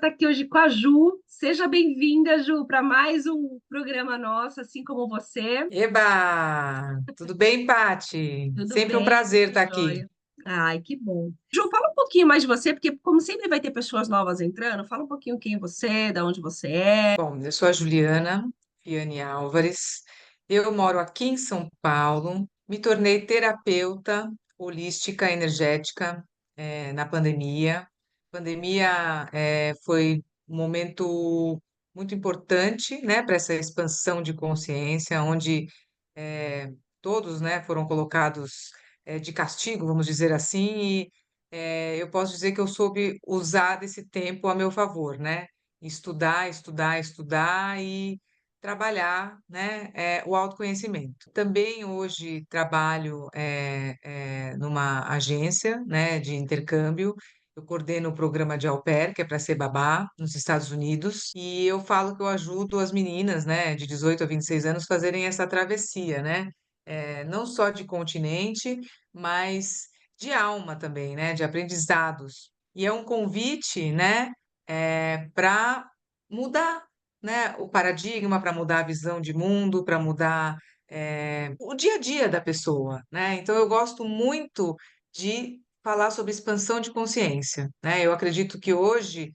estar aqui hoje com a Ju. Seja bem-vinda, Ju, para mais um programa nosso, assim como você. Eba! Tudo bem, Pati? Tudo Sempre um bem? prazer Tudo estar aqui. jóia. Ai, que bom. Ju, fala um pouquinho mais de você, porque como sempre vai ter pessoas novas entrando, fala um pouquinho quem é você, da onde você é. Bom, eu sou a Juliana Viane Álvares. Eu moro aqui em São Paulo. Me tornei terapeuta holística energética na pandemia. Pandemia foi um momento muito importante, né, para essa expansão de consciência, onde todos, né, foram colocados de castigo, vamos dizer assim, e eu posso dizer que eu soube usar desse tempo a meu favor, né? Estudar, estudar, estudar e trabalhar, né, o autoconhecimento. Também hoje trabalho numa agência, né, de intercâmbio. Eu coordeno o programa de au pair, que é para ser babá, nos Estados Unidos, e eu falo que eu ajudo as meninas, né, de 18 a 26 anos, fazerem essa travessia, né, não só de continente, mas de alma também, né, de aprendizados. E é um convite, né, para mudar, né, o paradigma, para mudar a visão de mundo, para mudar o dia a dia da pessoa, né? Então eu gosto muito de falar sobre expansão de consciência, né? Eu acredito que hoje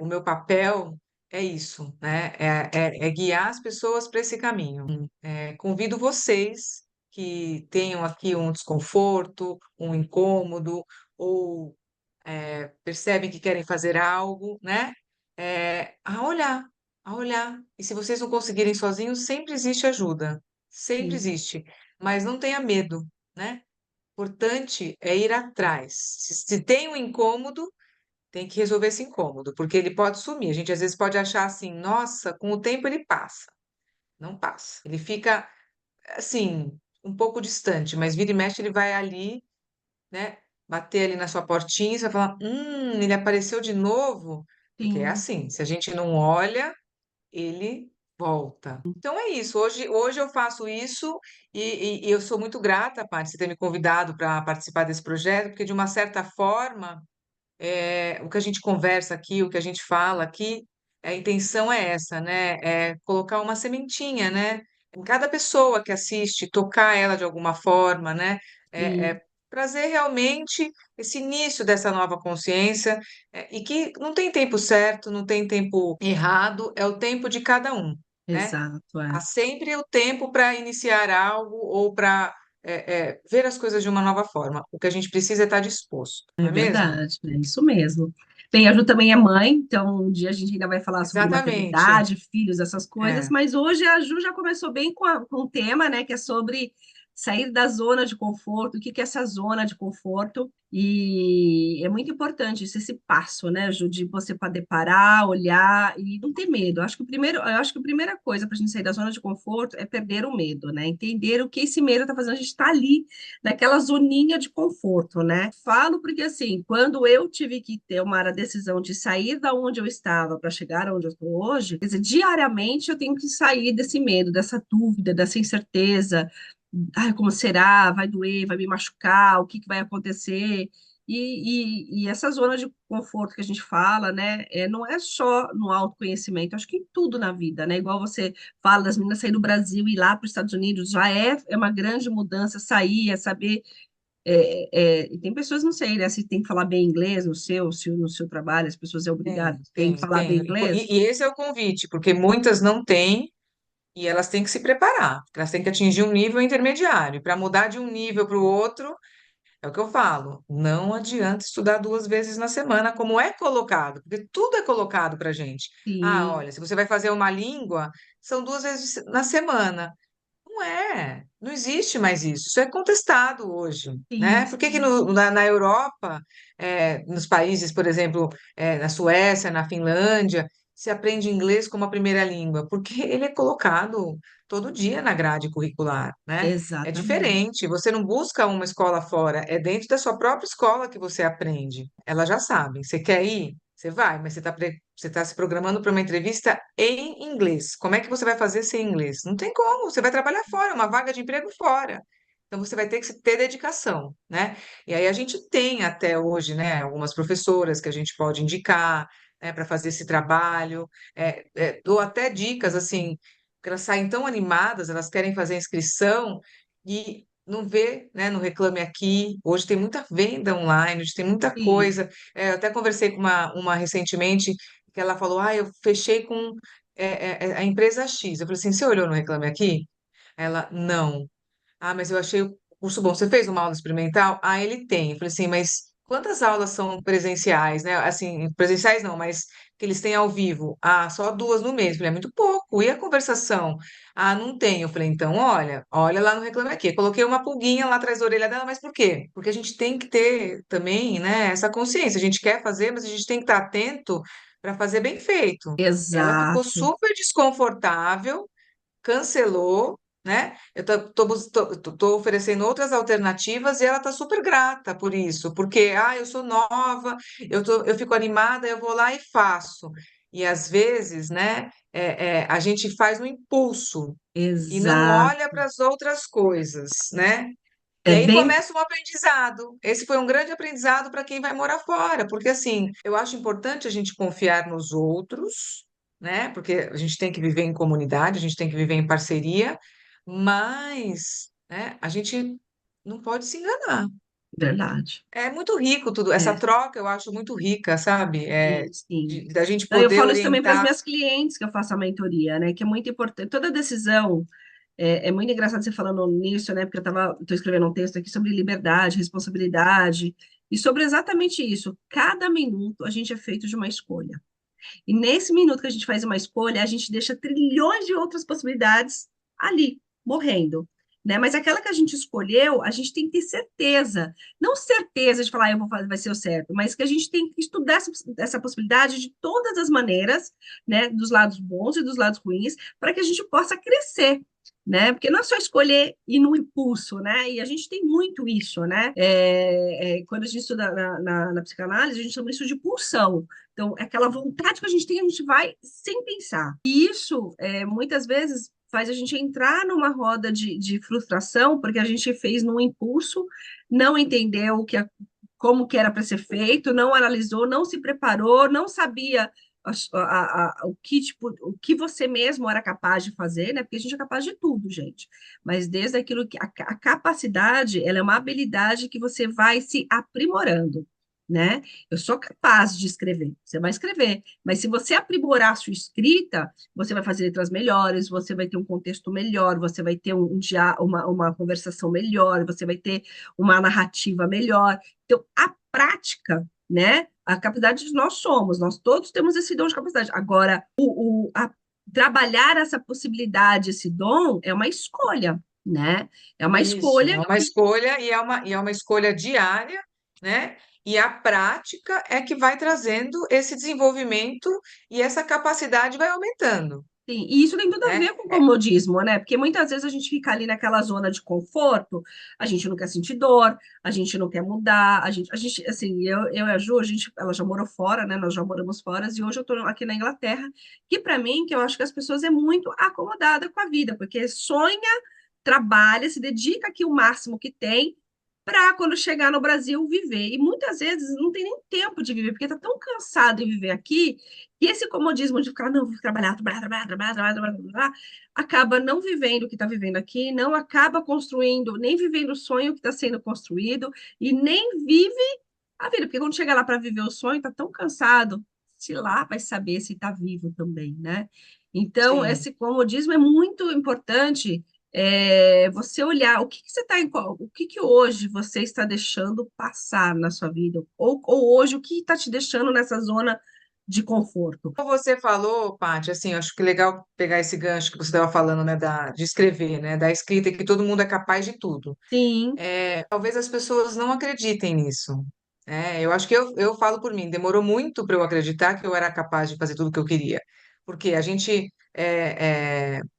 o meu papel é isso, né? É guiar as pessoas para esse caminho. Convido vocês que tenham aqui um desconforto, um incômodo, ou percebem que querem fazer algo, né? A olhar, a olhar. E se vocês não conseguirem sozinhos, sempre existe ajuda, sempre Sim, existe. Mas não tenha medo, né? Importante é ir atrás. Se tem um incômodo, tem que resolver esse incômodo, porque ele pode sumir. A gente às vezes pode achar assim, nossa, com o tempo ele passa. Não passa. Ele fica assim, um pouco distante, mas vira e mexe ele vai ali, né? Bater ali na sua portinha, e você vai falar, ele apareceu de novo, porque é sim, assim, se a gente não olha, ele volta. Então é isso. Hoje eu faço isso e eu sou muito grata, Paty, você ter me convidado para participar desse projeto, porque de uma certa forma o que a gente conversa aqui, o que a gente fala aqui, a intenção é essa, né? É colocar uma sementinha, né? Em cada pessoa que assiste, tocar ela de alguma forma, né? sim, Trazer realmente esse início dessa nova consciência, e que não tem tempo certo, não tem tempo errado, é o tempo de cada um, né? exato, é. Há sempre o tempo para iniciar algo ou para ver as coisas de uma nova forma. O que a gente precisa é estar disposto, não É é mesmo? verdade, é isso mesmo. Bem, a Ju também é mãe, então um dia a gente ainda vai falar sobre Exatamente. maternidade, filhos, essas coisas, É, mas hoje a Ju já começou bem com um tema, né, que é sobre sair da zona de conforto, o que que é essa zona de conforto, e é muito importante esse passo, né, Ju, de você poder parar, olhar e não ter medo. Eu acho que a primeira coisa para a gente sair da zona de conforto é perder o medo, né, entender o que esse medo está fazendo a gente estar ali naquela zoninha de conforto, né? Falo porque, assim, quando eu tive que tomar a decisão de sair da onde eu estava para chegar onde eu estou hoje, quer dizer, diariamente eu tenho que sair desse medo, dessa dúvida, dessa incerteza. Ai, como será? Vai doer? Vai me machucar? O que que vai acontecer? E essa zona de conforto que a gente fala, né, não é só no autoconhecimento, acho que em tudo na vida, né? Igual você fala das meninas sair do Brasil e ir lá para os Estados Unidos, já é uma grande mudança sair, é saber. E tem pessoas, não sei, né, se tem que falar bem inglês se no seu trabalho, as pessoas é obrigado, tem que falar bem tem. inglês? E esse é o convite, porque muitas não têm e elas têm que se preparar, porque elas têm que atingir um nível intermediário. Para mudar de um nível para o outro, é o que eu falo, não adianta estudar 2 vezes na semana, como é colocado, porque tudo é colocado para gente. Ah, Sim, olha, se você vai fazer uma língua, são 2 vezes na semana. Não é, não existe mais isso. Isso é contestado hoje, sim, né? Por que que sim, na Europa, nos países, por exemplo, na Suécia, na Finlândia, se aprende inglês como a primeira língua? Porque ele é colocado todo dia na grade curricular, né? É exatamente. diferente. Você não busca uma escola fora, é dentro da sua própria escola que você aprende. Elas já sabem. Você quer ir? Você vai, mas você tá se programando para uma entrevista em inglês. Como é que você vai fazer sem inglês? Não tem como. Você vai trabalhar fora, uma vaga de emprego fora. Então você vai ter que ter dedicação, né? E aí a gente tem até hoje, né, algumas professoras que a gente pode indicar, para fazer esse trabalho. Dou até dicas assim, porque elas saem tão animadas, elas querem fazer a inscrição e não vê, né, no Reclame Aqui. Hoje tem muita venda online, hoje tem muita Sim, coisa. Eu até conversei com uma recentemente que ela falou: Ah, eu fechei com a empresa X. Eu falei assim: Você olhou no Reclame Aqui? Ela, não. Ah, mas eu achei o curso bom. Você fez uma aula experimental? Ah, ele tem. Eu falei assim, mas quantas aulas são presenciais, né? Assim, presenciais não, mas que eles têm ao vivo. Ah, só 2 no mês. Eu falei, é muito pouco. E a conversação? Ah, não tem. Eu falei, então, olha lá no Reclame Aqui. Coloquei uma pulguinha lá atrás da orelha dela, mas por quê? Porque a gente tem que ter também, né, essa consciência. A gente quer fazer, mas a gente tem que estar atento para fazer bem feito. Ela ficou exato, super desconfortável, cancelou, né? Eu tô oferecendo outras alternativas e ela tá super grata por isso, porque eu sou nova, eu fico animada, eu vou lá e faço. E às vezes, né, a gente faz no impulso e não exato. olha para as outras coisas, né? E É aí bem começa um aprendizado. Esse foi um grande aprendizado para quem vai morar fora, porque assim, eu acho importante a gente confiar nos outros, né? Porque a gente tem que viver em comunidade, a gente tem que viver em parceria, mas, né, a gente não pode se enganar. verdade. É muito rico tudo, essa É, troca eu acho muito rica, sabe? sim, sim. Da gente Não, eu poder falo isso também para as orientar. minhas clientes que eu faço a mentoria, né? Que é muito importante. Toda decisão é muito engraçado você falando nisso, né? Porque estou escrevendo um texto aqui sobre liberdade, responsabilidade e sobre exatamente isso. Cada minuto a gente é feito de uma escolha. E nesse minuto que a gente faz uma escolha, a gente deixa trilhões de outras possibilidades ali, morrendo. Né? Mas aquela que a gente escolheu, a gente tem que ter certeza. Não certeza de falar, eu vou fazer, vai ser o certo, mas que a gente tem que estudar essa possibilidade de todas as maneiras, né? Dos lados bons e dos lados ruins, para que a gente possa crescer. Né? Porque não é só escolher e no impulso, né? E a gente tem muito isso, né? Quando a gente estuda na psicanálise, a gente chama isso de pulsão. Então, é aquela vontade que a gente vai sem pensar. E isso, muitas vezes, faz a gente entrar numa roda de frustração, porque a gente fez num impulso, não entendeu como que era para ser feito, não analisou, não se preparou, não sabia o que você mesmo era capaz de fazer, né? Porque a gente é capaz de tudo, gente. Mas desde aquilo que a capacidade, ela é uma habilidade que você vai se aprimorando, né? Eu sou capaz de escrever, você vai escrever, mas se você aprimorar a sua escrita, você vai fazer letras melhores, você vai ter um contexto melhor, você vai ter uma conversação melhor, você vai ter uma narrativa melhor. Então, a prática, né? A capacidade nós somos, nós todos temos esse dom de capacidade. Agora, trabalhar essa possibilidade, esse dom, é uma escolha, né? É uma Isso, escolha é uma escolha e é uma escolha diária, né? E a prática é que vai trazendo esse desenvolvimento e essa capacidade vai aumentando, sim, e isso tem tudo a né? ver com comodismo, né? Porque muitas vezes a gente fica ali naquela zona de conforto, a gente não quer sentir dor, a gente não quer mudar, assim, eu e a Ju, ela já morou fora, né? Nós já moramos fora, e hoje eu estou aqui na Inglaterra, que para mim, que eu acho que as pessoas é muito acomodada com a vida, porque sonha, trabalha, se dedica aqui o máximo que tem, para quando chegar no Brasil viver. E muitas vezes não tem nem tempo de viver, porque está tão cansado de viver aqui, que esse comodismo de ficar, não, vou trabalhar, trabalhar, trabalhar, trabalhar, trabalhar, trabalhar, trabalhar, acaba não vivendo o que está vivendo aqui, não acaba construindo, nem vivendo o sonho que está sendo construído, e nem vive a vida, porque quando chega lá para viver o sonho, está tão cansado, se lá vai saber se está vivo também, né? Então, Sim. esse comodismo é muito importante, você olhar que você está o que hoje você está deixando passar na sua vida, ou hoje o que está te deixando nessa zona de conforto. Como você falou, Paty, assim, eu acho que legal pegar esse gancho que você estava falando, né, de escrever, né, da escrita, que todo mundo é capaz de tudo. Sim, Talvez as pessoas não acreditem nisso. Eu acho que eu falo por mim, demorou muito para eu acreditar que eu era capaz de fazer tudo o que eu queria. Porque a gente,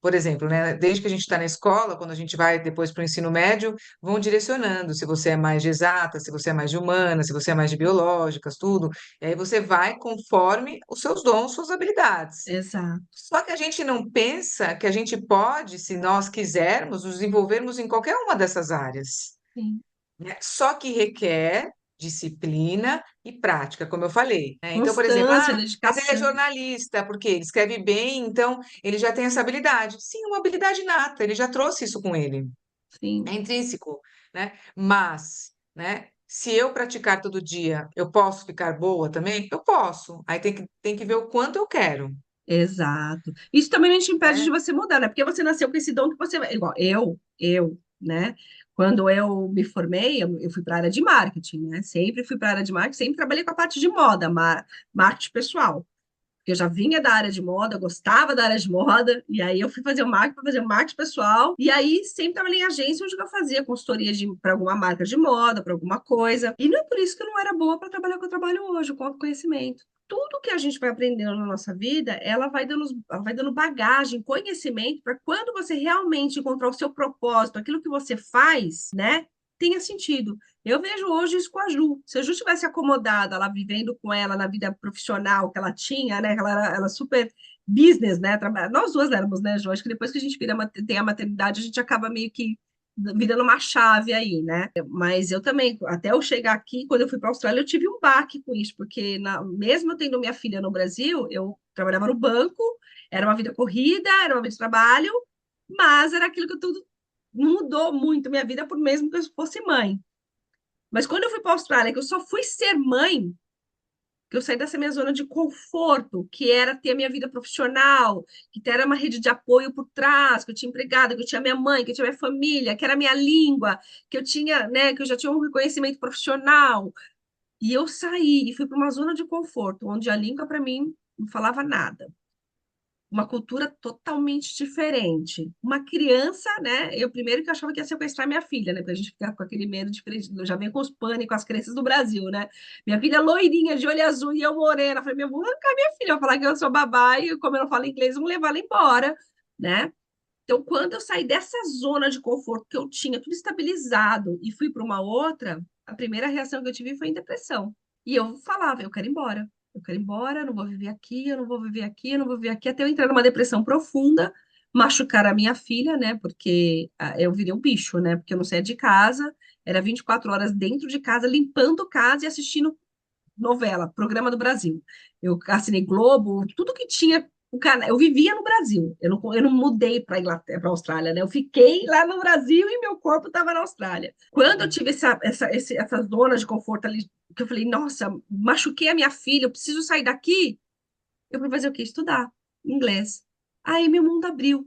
por exemplo, né, desde que a gente está na escola, quando a gente vai depois para o ensino médio, vão direcionando se você é mais de exata, se você é mais de humana, se você é mais de biológicas, tudo. E aí você vai conforme os seus dons, suas habilidades. exato. Só que a gente não pensa que a gente pode, se nós quisermos, nos desenvolvermos em qualquer uma dessas áreas, Sim, né? Só que requer, disciplina e prática, como eu falei, né? Então, por exemplo, Constância, mas ele é dedicação. jornalista, porque ele escreve bem, então ele já tem essa habilidade. Sim, uma habilidade inata, ele já trouxe isso com ele, é Sim, intrínseco, né? Mas, né? Se eu praticar todo dia, eu posso ficar boa também? Eu posso. Aí tem que ver o quanto eu quero, exato. Isso também não te impede de né? você mudar, né? Porque você nasceu com esse dom que você vai. Igual eu, né? Quando eu me formei, eu fui para a área de marketing, né? Sempre fui para a área de marketing, sempre trabalhei com a parte de moda, marketing pessoal. Porque eu já vinha da área de moda, gostava da área de moda, e aí eu fui fazer o marketing para fazer o marketing pessoal, e aí sempre trabalhei em agência onde eu fazia consultoria para alguma marca de moda, para alguma coisa. E não é por isso que eu não era boa para trabalhar com o que eu trabalho hoje, com o conhecimento. Tudo que a gente vai aprendendo na nossa vida, ela vai dando bagagem, conhecimento, para quando você realmente encontrar o seu propósito, aquilo que você faz, né, tenha sentido. Eu vejo hoje isso com a Ju. Se a Ju tivesse acomodada, ela vivendo com ela na vida profissional que ela tinha, né? Ela super business, né? Nós duas éramos, né, Ju? Acho que depois que a gente tem a maternidade, a gente acaba meio que virando uma chave aí, né? Mas eu também, até eu chegar aqui, quando eu fui para a Austrália, eu tive um baque com isso, porque mesmo eu tendo minha filha no Brasil, eu trabalhava no banco, era uma vida corrida, era uma vida de trabalho, mas era aquilo que tudo mudou muito minha vida por mesmo que eu fosse mãe. Mas quando eu fui para a Austrália, que eu só fui ser mãe, que eu saí dessa minha zona de conforto, que era ter a minha vida profissional, que era uma rede de apoio por trás, que eu tinha empregada, que eu tinha minha mãe, que eu tinha minha família, que era a minha língua, que eu tinha, né, que eu já tinha um reconhecimento profissional. E eu saí e fui para uma zona de conforto, onde a língua para mim não falava nada, uma cultura totalmente diferente. Uma criança, né? Eu primeiro que achava que ia sequestrar minha filha, né? Porque a gente fica com aquele medo diferente. Eu já venho com os pânicos, as crenças do Brasil, né? Minha filha loirinha, de olho azul e eu morena. Eu falei, meu, vou arrancar minha filha, vou falar que eu sou babá e como eu não falo inglês, vão levar ela embora, né? Então, quando eu saí dessa zona de conforto que eu tinha, tudo estabilizado, e fui para uma outra, a primeira reação que eu tive foi em depressão. E eu falava, eu quero ir embora. Eu quero ir embora, eu não vou viver aqui, eu não vou viver aqui, eu não vou viver aqui, até eu entrar numa depressão profunda, machucar a minha filha, né? Porque eu virei um bicho, né? Porque eu não saía de casa, era 24 horas dentro de casa, limpando casa e assistindo novela, programa do Brasil. Eu assinei Globo, tudo que tinha o canal. Eu vivia no Brasil. Eu não mudei para Inglaterra, para Austrália, né? Eu fiquei lá no Brasil e meu corpo estava na Austrália. Quando eu tive essa zona de conforto ali, que eu falei, nossa, machuquei a minha filha, eu preciso sair daqui. Eu fui fazer o quê? Estudar inglês. Aí meu mundo abriu.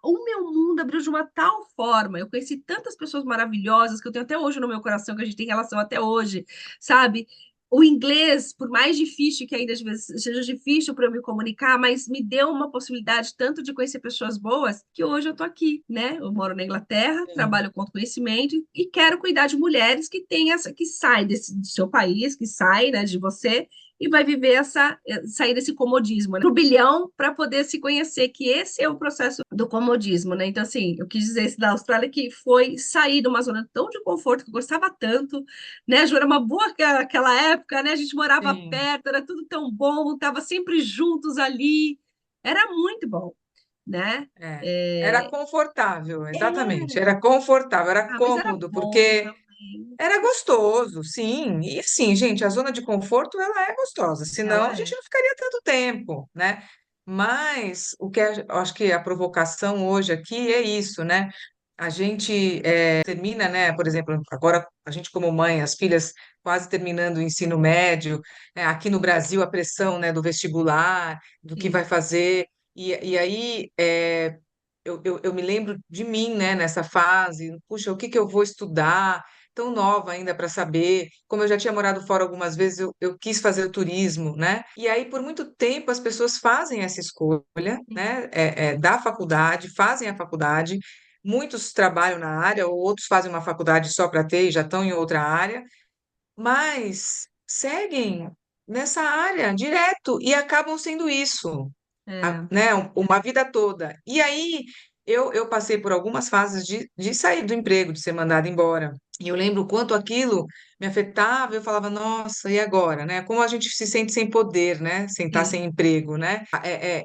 O meu mundo abriu de uma tal forma. Eu conheci tantas pessoas maravilhosas que eu tenho até hoje no meu coração, que a gente tem relação até hoje, sabe? O inglês, por mais difícil que ainda às vezes seja difícil para eu me comunicar, mas me deu uma possibilidade tanto de conhecer pessoas boas que hoje eu tô aqui, né? Eu moro na Inglaterra, Sim. trabalho com conhecimento e quero cuidar de mulheres que têm que saem do seu país, que saem, né, de você e vai viver sair desse comodismo, né? Turbilhão para poder se conhecer, que esse é o processo do comodismo, né? Então, assim, eu quis dizer isso da Austrália, que foi sair de uma zona tão de conforto, que eu gostava tanto, né, Ju? Era uma boa aquela época, né? A gente morava Sim. perto, era tudo tão bom, estava sempre juntos ali, era muito bom, né? É. Era É, confortável, exatamente. era, Era confortável, era mas era cômodo, bom porque também. era gostoso, sim. E sim, gente, a zona de conforto ela é gostosa, senão a Ela gente é. não ficaria tanto tempo, né? Mas o que eu acho que a provocação hoje aqui é isso, né? A gente termina, né? Por exemplo, agora a gente como mãe, as filhas quase terminando o ensino médio, aqui no Brasil a pressão, né, do vestibular, do que vai Sim. fazer, e aí eu me lembro de mim, né, nessa fase, puxa, o que que eu vou estudar? Tão nova ainda para saber. Como eu já tinha morado fora algumas vezes, eu quis fazer o turismo, né? E aí, por muito tempo, as pessoas fazem essa escolha, né? Da faculdade, fazem a faculdade. Muitos trabalham na área, ou outros fazem uma faculdade só para ter e já estão em outra área, mas seguem nessa área direto e acabam sendo isso, É. né, uma vida toda. E aí eu passei por algumas fases de sair do emprego, de ser mandada embora. E eu lembro o quanto aquilo me afetava, eu falava, nossa, e agora, né? Como a gente se sente sem poder, né? Sem estar Sim. sem emprego, né?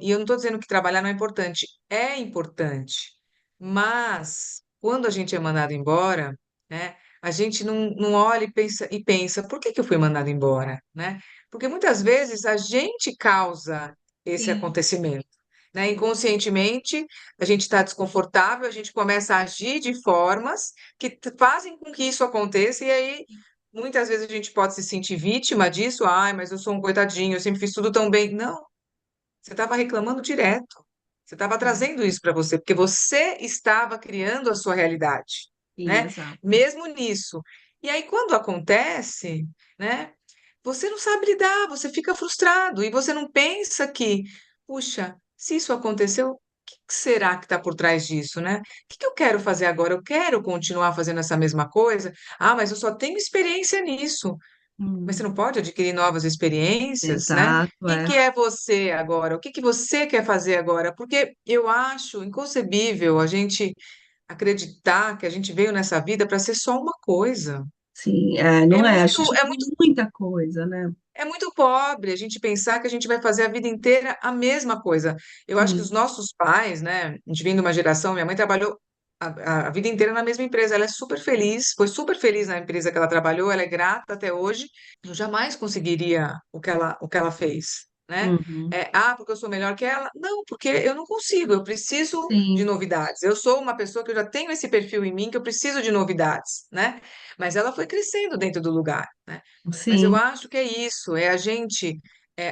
E eu não estou dizendo que trabalhar não é importante, mas quando a gente é mandado embora, né? a gente não olha e pensa, por que que eu fui mandado embora, né? Porque muitas vezes a gente causa esse Sim. acontecimento, né? Inconscientemente, a gente está desconfortável, a gente começa a agir de formas que fazem com que isso aconteça, e aí muitas vezes a gente pode se sentir vítima disso, ai, mas eu sou um coitadinho, eu sempre fiz tudo tão bem. Não, você estava reclamando direto. Você estava Sim, trazendo isso para você, porque você estava criando a sua realidade, sim, né? exato. Mesmo nisso. E aí, quando acontece, né? Você não sabe lidar, você fica frustrado e você não pensa que, puxa, se isso aconteceu, o que será que está por trás disso, né? O que que eu quero fazer agora? Eu quero continuar fazendo essa mesma coisa? Ah, mas eu só tenho experiência nisso. Mas você Hum, não pode adquirir novas experiências, né? exato, Quem é. que é você agora? O que que você quer fazer agora? Porque eu acho inconcebível a gente acreditar que a gente veio nessa vida para ser só uma coisa. Sim, É não é? A muito, gente é tem muito, muita coisa, né? é muito pobre a gente pensar que a gente vai fazer a vida inteira a mesma coisa. Eu acho que os Sim, nossos pais, né? A gente vem de uma geração, minha mãe trabalhou a vida inteira na mesma empresa. Ela é super feliz, foi super feliz na empresa que ela trabalhou, ela é grata até hoje. Eu jamais conseguiria o que ela fez, né? uhum, Porque eu sou melhor que ela? Não, porque eu não consigo, eu preciso de sim, novidades. Eu sou uma pessoa que eu já tenho esse perfil em mim, que eu preciso de novidades, né? Mas ela foi crescendo dentro do lugar, né? Mas eu sim. acho que é isso, é a gente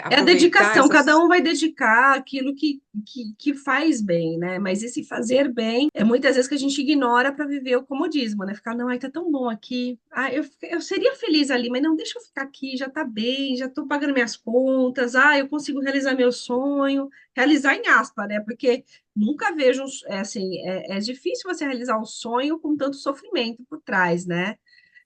É a aproveitar dedicação, cada essas. um vai dedicar aquilo que faz bem, né? Mas esse fazer bem é muitas vezes que a gente ignora para viver o comodismo, né? Ficar, não, ai, tá tão bom aqui. Ah, eu seria feliz ali, mas não, deixa eu ficar aqui, já tá bem, já tô pagando minhas contas, ah, eu consigo realizar meu sonho, realizar em aspa, né? Porque nunca vejo, assim, é difícil você realizar um sonho com tanto sofrimento por trás, né?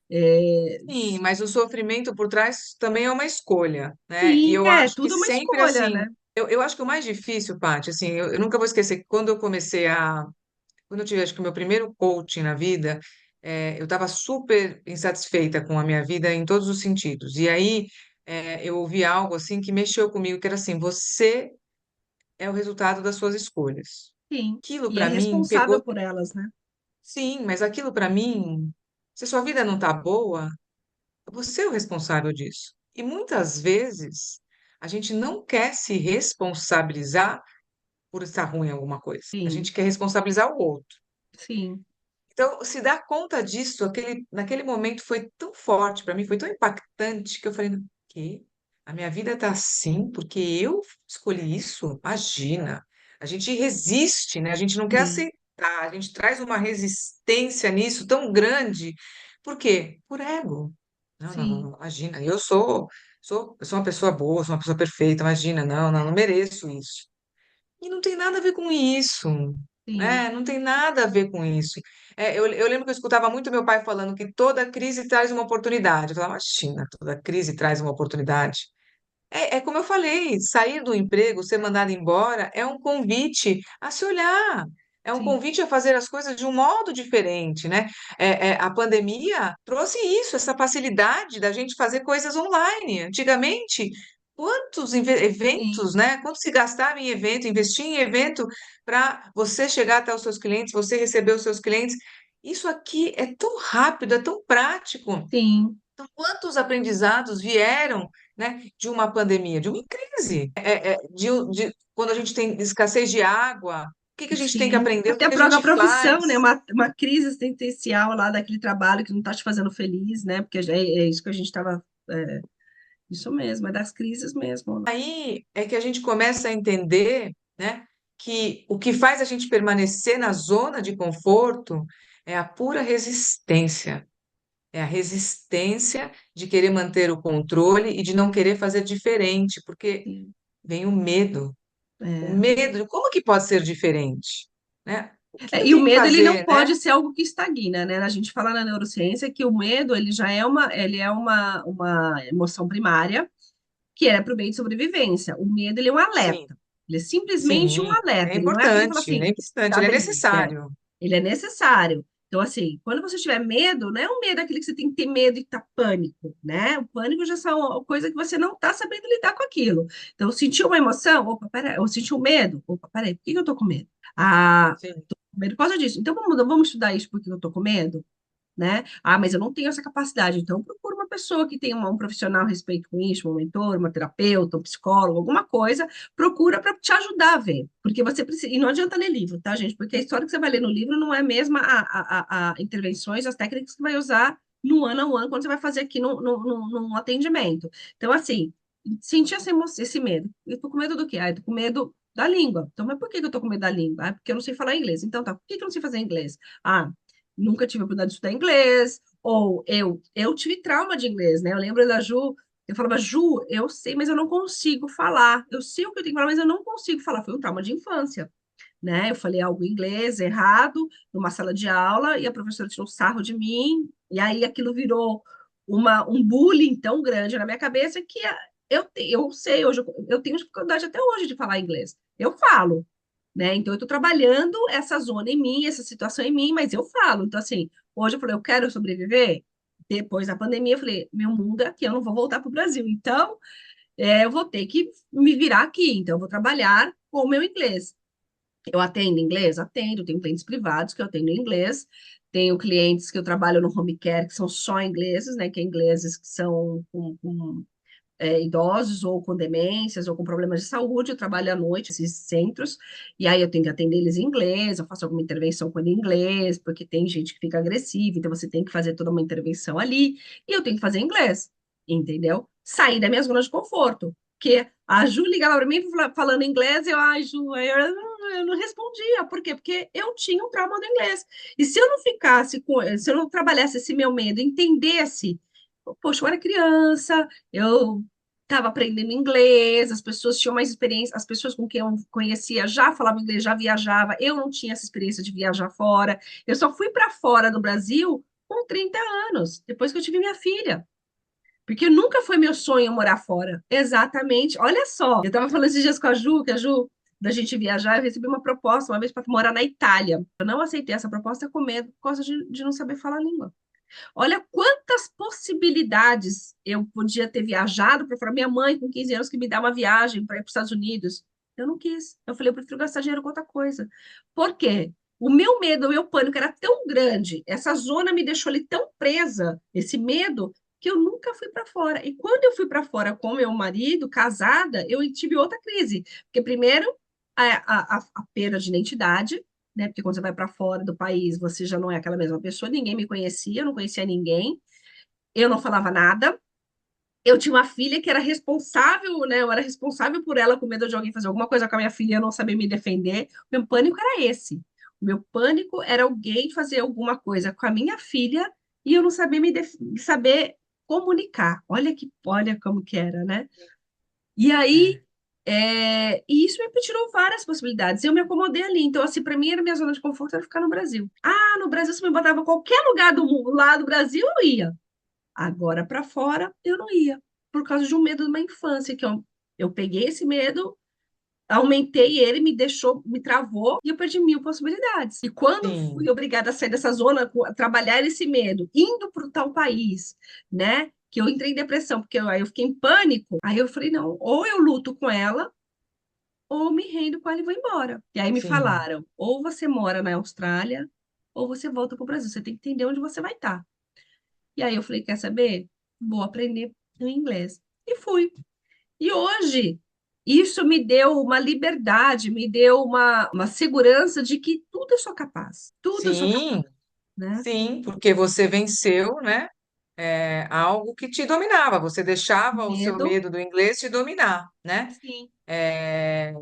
É, Sim, mas o sofrimento por trás também é uma escolha, né? E sim, eu é acho que tudo uma sempre escolha, assim, né? eu acho que o mais difícil, Paty, assim, eu nunca vou esquecer que quando eu tive, acho que o meu primeiro coaching na vida, eu estava super insatisfeita com a minha vida em todos os sentidos. E aí, eu ouvi algo assim que mexeu comigo, que era assim, você é o resultado das suas escolhas. Sim, Aquilo e é para mim responsável pegou. por elas, né? Sim, mas aquilo para mim, se sua vida não tá boa, você é o responsável disso. E muitas vezes a gente não quer se responsabilizar por estar ruim em alguma coisa. A Sim, gente quer responsabilizar o outro. sim, Então, se dar conta disso, naquele momento foi tão forte para mim, foi tão impactante que eu falei, que a minha vida tá assim porque eu escolhi isso? Imagina. A gente resiste, né? A gente não quer sim, aceitar, a gente traz uma resistência nisso tão grande. Por quê? Por ego. Não, não, não, sim, não, imagina, eu sou uma pessoa boa, sou uma pessoa perfeita, imagina, não, não, não mereço isso. E não tem nada a ver com isso, sim, né? Não tem nada a ver com isso. Eu lembro que eu escutava muito meu pai falando que toda crise traz uma oportunidade. Eu falava, imagina, toda crise traz uma oportunidade. É como eu falei, sair do emprego, ser mandado embora, é um convite a se olhar. É um sim, convite a fazer as coisas de um modo diferente, né? A pandemia trouxe isso, essa facilidade da gente fazer coisas online. Antigamente, quantos sim, eventos, né? Quanto se gastava em evento, investir em evento para você chegar até os seus clientes, você receber os seus clientes. Isso aqui é tão rápido, é tão prático. sim. Então, quantos aprendizados vieram, né, de uma pandemia, de uma crise, quando a gente tem escassez de água, o que que a gente tem que Sim. aprender, o Até que a que a própria gente profissão, né? faz? Uma crise existencial lá daquele trabalho que não está te fazendo feliz, né? Porque é isso que a gente estava. Isso mesmo, é das crises mesmo. Aí é que a gente começa a entender, né, que o que faz a gente permanecer na zona de conforto é a pura resistência. É a resistência de querer manter o controle e de não querer fazer diferente, porque Sim. vem o medo. O É. medo, como que pode ser diferente, né? O que eu E o tenho que medo, ele não fazer, né? pode ser algo que estagna, né? A gente fala na neurociência que o medo, ele já é uma emoção primária, que é para o meio de sobrevivência. O medo, ele é um Sim, alerta. Ele é simplesmente um sim, alerta. Ele não é aquele que fala ele assim, é importante, tá ele é bem, necessário. ele é necessário. Então, assim, quando você tiver medo, não é um medo aquele que você tem que ter medo e tá pânico, né? O pânico já são coisa que você não tá sabendo lidar com aquilo. Então, sentiu uma emoção, opa, peraí, eu senti um medo, opa, peraí, por que que eu tô com medo? Ah, Sim, tô com medo por causa disso. Então, vamos estudar isso porque eu tô com medo, né? Ah, mas eu não tenho essa capacidade, então procura uma pessoa que tenha um profissional a respeito com isso, um mentor, uma terapeuta, um psicólogo, alguma coisa, procura para te ajudar a ver, porque você precisa, e não adianta ler livro, tá, gente? Porque a história que você vai ler no livro não é a mesma a intervenções, as técnicas que você vai usar no ano a ano, quando você vai fazer aqui no atendimento. Então, assim, sentir esse medo. Eu tô com medo do quê? Ah, eu tô com medo da língua. Então, mas por que que eu tô com medo da língua? Ah, porque eu não sei falar inglês. Então, tá, por que que eu não sei fazer inglês? Ah, nunca tive a oportunidade de estudar inglês, ou eu tive trauma de inglês, né? Eu lembro da Ju, eu falava, Ju, eu sei, mas eu não consigo falar. Eu sei o que eu tenho que falar, mas eu não consigo falar. Foi um trauma de infância, né? Eu falei algo em inglês errado numa sala de aula e a professora tirou sarro de mim, e aí aquilo virou um bullying tão grande na minha cabeça que eu sei, hoje eu tenho dificuldade até hoje de falar inglês. Eu falo, né? Então, eu estou trabalhando essa zona em mim, essa situação em mim, mas eu falo. Então, assim, hoje eu falei, eu quero sobreviver. Depois da pandemia, eu falei, meu mundo é aqui, eu não vou voltar para o Brasil. Então, eu vou ter que me virar aqui. Então, eu vou trabalhar com o meu inglês. Eu atendo inglês? Atendo. Tenho clientes privados que eu atendo em inglês. Tenho clientes que eu trabalho no home care, que são só ingleses, né? Que é ingleses que são com idosos ou com demências ou com problemas de saúde, eu trabalho à noite, esses centros, e aí eu tenho que atender eles em inglês, eu faço alguma intervenção com ele em inglês, porque tem gente que fica agressiva, então você tem que fazer toda uma intervenção ali, e eu tenho que fazer em inglês, entendeu? Sair da minha zona de conforto, porque a Ju ligava para mim falando inglês, ai, Ju, eu não respondia, por quê? Porque eu tinha um trauma do inglês, e se eu não ficasse se eu não trabalhasse esse meu medo, entendesse, poxa, eu era criança, eu estava aprendendo inglês, as pessoas tinham mais experiência, as pessoas com quem eu conhecia já falavam inglês, já viajava, eu não tinha essa experiência de viajar fora. Eu só fui para fora do Brasil com 30 anos, depois que eu tive minha filha. Porque nunca foi meu sonho morar fora. Exatamente. Olha só, eu estava falando esses dias com a Ju, que a Ju, da gente viajar, eu recebi uma proposta uma vez para morar na Itália. Eu não aceitei essa proposta com medo por causa de não saber falar a língua. Olha quantas possibilidades eu podia ter viajado para fora. Minha mãe, com 15 anos, que me dá uma viagem para ir para os Estados Unidos. Eu não quis. Eu falei, eu prefiro gastar dinheiro com outra coisa. Por quê? O meu medo, o meu pânico era tão grande, essa zona me deixou ali tão presa, esse medo, que eu nunca fui para fora. E quando eu fui para fora com meu marido, casada, eu tive outra crise. Porque, primeiro, a perda de identidade, né? Porque quando você vai para fora do país, você já não é aquela mesma pessoa, ninguém me conhecia, eu não conhecia ninguém, eu não falava nada. Eu tinha uma filha que era responsável, né? Eu era responsável por ela com medo de alguém fazer alguma coisa com a minha filha e eu não saber me defender. O meu pânico era esse. O meu pânico era alguém fazer alguma coisa com a minha filha e eu não saber saber comunicar. Olha como que era, né? E aí, É. e isso me tirou várias possibilidades. Eu me acomodei ali. Então, assim, para mim, era minha zona de conforto era ficar no Brasil. Ah, no Brasil, se me botava em qualquer lugar do mundo, lá do Brasil, eu ia. Agora, para fora, eu não ia. Por causa de um medo de uma infância, que eu peguei esse medo, aumentei ele, me deixou, me travou, e eu perdi mil possibilidades. E quando fui Sim, obrigada a sair dessa zona, trabalhar esse medo, indo para o tal país, né? Que eu entrei em depressão, porque aí eu fiquei em pânico. Aí eu falei, não, ou eu luto com ela, ou me rendo com ela e vou embora. E aí me sim, falaram, ou você mora na Austrália, ou você volta para o Brasil. Você tem que entender onde você vai estar. E aí eu falei, quer saber? Vou aprender o inglês. E fui. E hoje, isso me deu uma liberdade, me deu uma segurança de que tudo eu sou capaz. Tudo eu sou capaz, sim, né? sim, porque você venceu, né? Algo que te dominava, você deixava o seu Medo, medo do inglês te dominar, né? sim, É,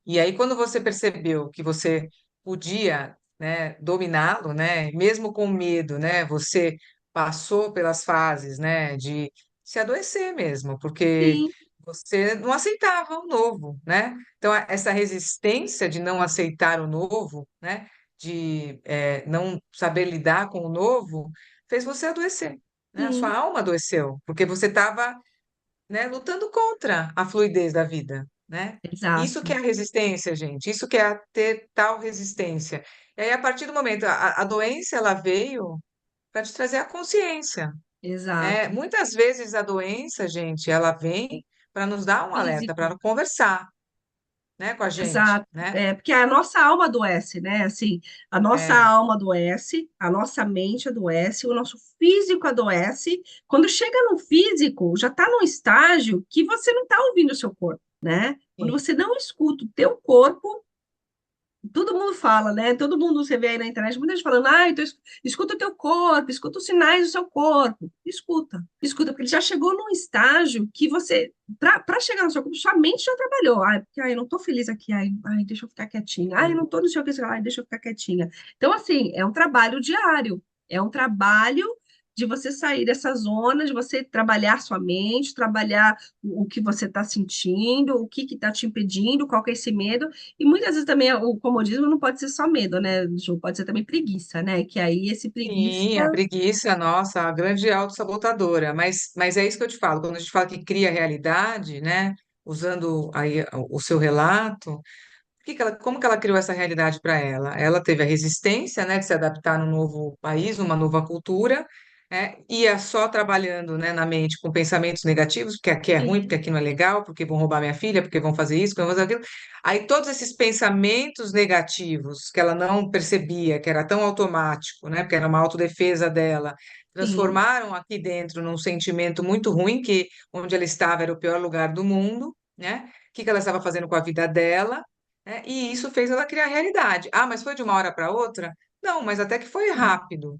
e aí, quando você percebeu que você podia, né, dominá-lo, né, mesmo com medo, né, você passou pelas fases, né, de se adoecer mesmo, porque sim, você não aceitava o novo, né? Então, essa resistência de não aceitar o novo, né, de não saber lidar com o novo, fez você adoecer, né? A sua sim, alma adoeceu, porque você estava, né, lutando contra a fluidez da vida, né? Isso que exato, é a resistência, gente. Isso que é ter tal resistência. E aí, a partir do momento, a doença ela veio para te trazer a consciência, né? exato. Muitas vezes a doença, gente, ela vem para nos dar um alerta, Físico, para conversar. né, com a gente, Exato, né? porque a nossa alma adoece, né? Assim, a nossa É, alma adoece, a nossa mente adoece, o nosso físico adoece. Quando chega no físico, já está num estágio que você não está ouvindo o seu corpo, né? Quando sim, você não escuta o teu corpo, todo mundo fala, né? Todo mundo você vê aí na internet, muita gente falando, então escuta o teu corpo, escuta os sinais do seu corpo. Escuta, porque ele já chegou num estágio que você, para chegar no seu corpo, sua mente já trabalhou. Porque, eu não tô feliz aqui, deixa eu ficar quietinha. Eu sim. não tô no seu que, deixa eu ficar quietinha. Então, assim, é um trabalho diário, é um trabalho de você sair dessa zona, de você trabalhar sua mente, trabalhar o que você está sentindo, o que está te impedindo, qual que é esse medo, e muitas vezes também o comodismo não pode ser só medo, né, Ju? Pode ser também preguiça, né? Que aí esse preguiça. Sim, a preguiça, nossa, a grande autossabotadora. Mas é isso que eu te falo, quando a gente fala que cria realidade, né? Usando aí o seu relato, como que ela criou essa realidade para ela? Ela teve a resistência, né, de se adaptar num novo país, numa nova cultura, ia só trabalhando, né, na mente com pensamentos negativos, porque aqui é ruim, porque Sim, aqui não é legal, porque vão roubar minha filha, porque vão fazer isso, porque vão fazer aquilo. Aí todos esses pensamentos negativos que ela não percebia, que era tão automático, né, porque era uma autodefesa dela, sim, transformaram aqui dentro num sentimento muito ruim, que onde ela estava era o pior lugar do mundo, né? O que que ela estava fazendo com a vida dela? E isso fez ela criar a realidade. Ah, mas foi de uma hora para outra? Não, mas até que foi sim. rápido,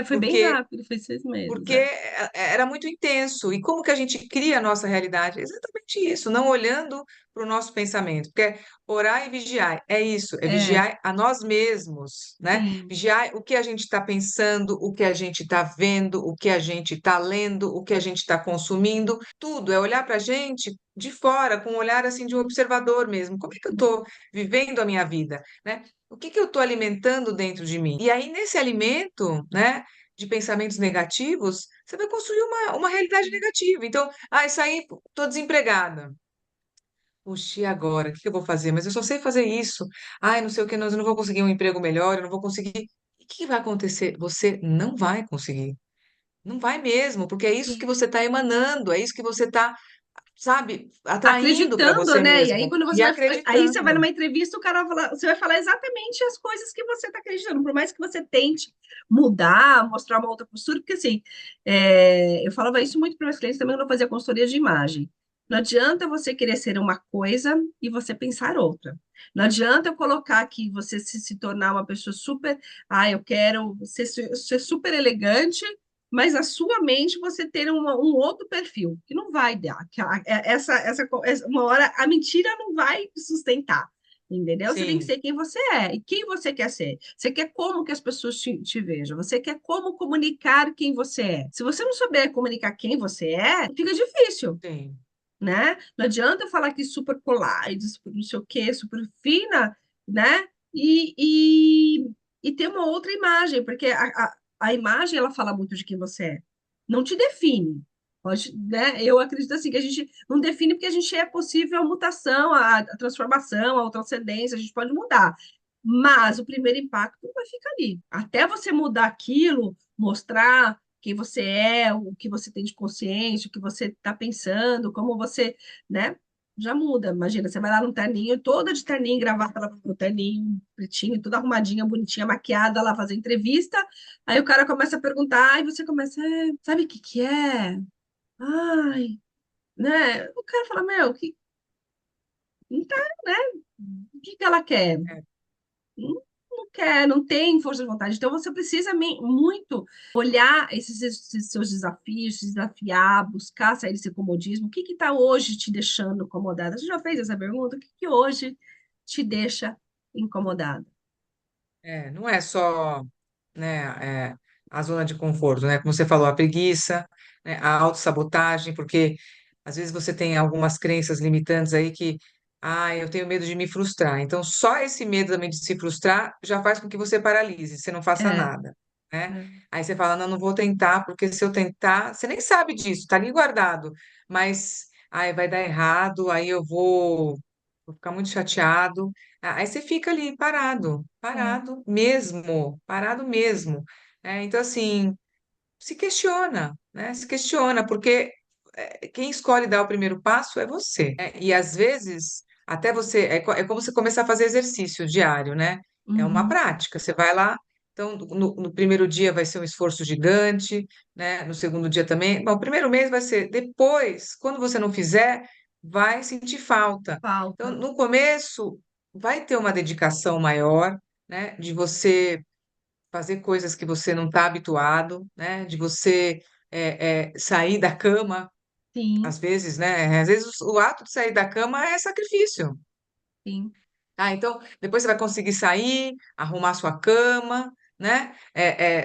Foi bem porque rápido, foi 6 meses, porque era muito intenso. E como que a gente cria a nossa realidade? Exatamente isso, não olhando para o nosso pensamento. Porque orar e vigiar, é isso, é É, vigiar a nós mesmos, né? sim, Vigiar o que a gente está pensando, o que a gente está vendo, o que a gente está lendo, o que a gente está consumindo, tudo. É olhar para a gente de fora, com um olhar assim de um observador mesmo. Como é que eu estou vivendo a minha vida, né? O que que eu estou alimentando dentro de mim? E aí, nesse alimento, né? De pensamentos negativos, você vai construir uma realidade negativa. Então, isso aí, estou desempregada. Puxa, e agora? O que que eu vou fazer? Mas eu só sei fazer isso. Ai, não sei o que, eu não vou conseguir um emprego melhor, eu não vou conseguir. E o que vai acontecer? Você não vai conseguir. Não vai mesmo, porque é isso que sim. você está emanando, é isso que você está, sabe, atraindo para Acreditando, você né? E aí, mesmo quando e aí você vai acreditando. numa entrevista, o cara vai falar, você vai falar exatamente as coisas que você está acreditando, por mais que você tente mudar, mostrar uma outra postura, porque assim, eu falava isso muito para meus clientes também quando eu fazia consultoria de imagem. Não adianta você querer ser uma coisa e você pensar outra. Não adianta eu colocar aqui você se tornar uma pessoa super, eu quero ser super elegante, mas na sua mente você ter um outro perfil, que não vai dar. Uma hora a mentira não vai sustentar, entendeu? Você tem que Sim, ser quem você é. E quem você quer ser? Você quer como que as pessoas te vejam? Você quer como comunicar quem você é? Se você não souber comunicar quem você é, fica difícil, sim, né? Não adianta eu falar que super polite, super não sei o quê, super fina, né? E ter uma outra imagem, porque a imagem ela fala muito de quem você é. Não te define. Pode, né? Eu acredito assim que a gente não define porque a gente é possível a mutação, a transformação, a transcendência, a gente pode mudar. Mas o primeiro impacto vai ficar ali. Até você mudar aquilo, mostrar quem você é, o que você tem de consciência, o que você está pensando, como você, né? Já muda. Imagina, você vai lá no terninho, toda de terninho, gravata lá no terninho, pretinho, toda arrumadinha, bonitinha, maquiada lá, fazer entrevista. Aí o cara começa a perguntar, e você começa, sabe o que que é? Ai, né? O cara fala, meu, não tá, né? O que que ela quer? é, Não quer, não tem força de vontade. Então você precisa muito olhar esses seus desafios, se desafiar, buscar sair desse comodismo. O que está hoje te deixando incomodada? Você já fez essa pergunta? O que que hoje te deixa incomodada? não é só, né, a zona de conforto, né? Como você falou, a preguiça, né, a autossabotagem, porque às vezes você tem algumas crenças limitantes aí que, eu tenho medo de me frustrar. Então, só esse medo também de se frustrar já faz com que você paralise, você não faça É, nada, né? é, Aí você fala, não, não vou tentar, porque se eu tentar, você nem sabe disso, tá ali guardado, mas, vai dar errado, aí vou ficar muito chateado. Aí você fica ali parado, é. parado mesmo. Então, assim, se questiona, né? Se questiona, porque quem escolhe dar o primeiro passo é você, né? E às vezes até você, é como você começar a fazer exercício diário, né? É uma Uhum. prática. Você vai lá, então no primeiro dia vai ser um esforço gigante, né? No segundo dia também. Bom, o primeiro mês vai ser. Depois, quando você não fizer, vai sentir falta. Então, Falta. no começo, vai ter uma dedicação maior, né? De você fazer coisas que você não está habituado, né? De você sair da cama, Sim, às vezes, né? Às vezes o ato de sair da cama é sacrifício. sim, Ah, então depois você vai conseguir sair, arrumar sua cama, né?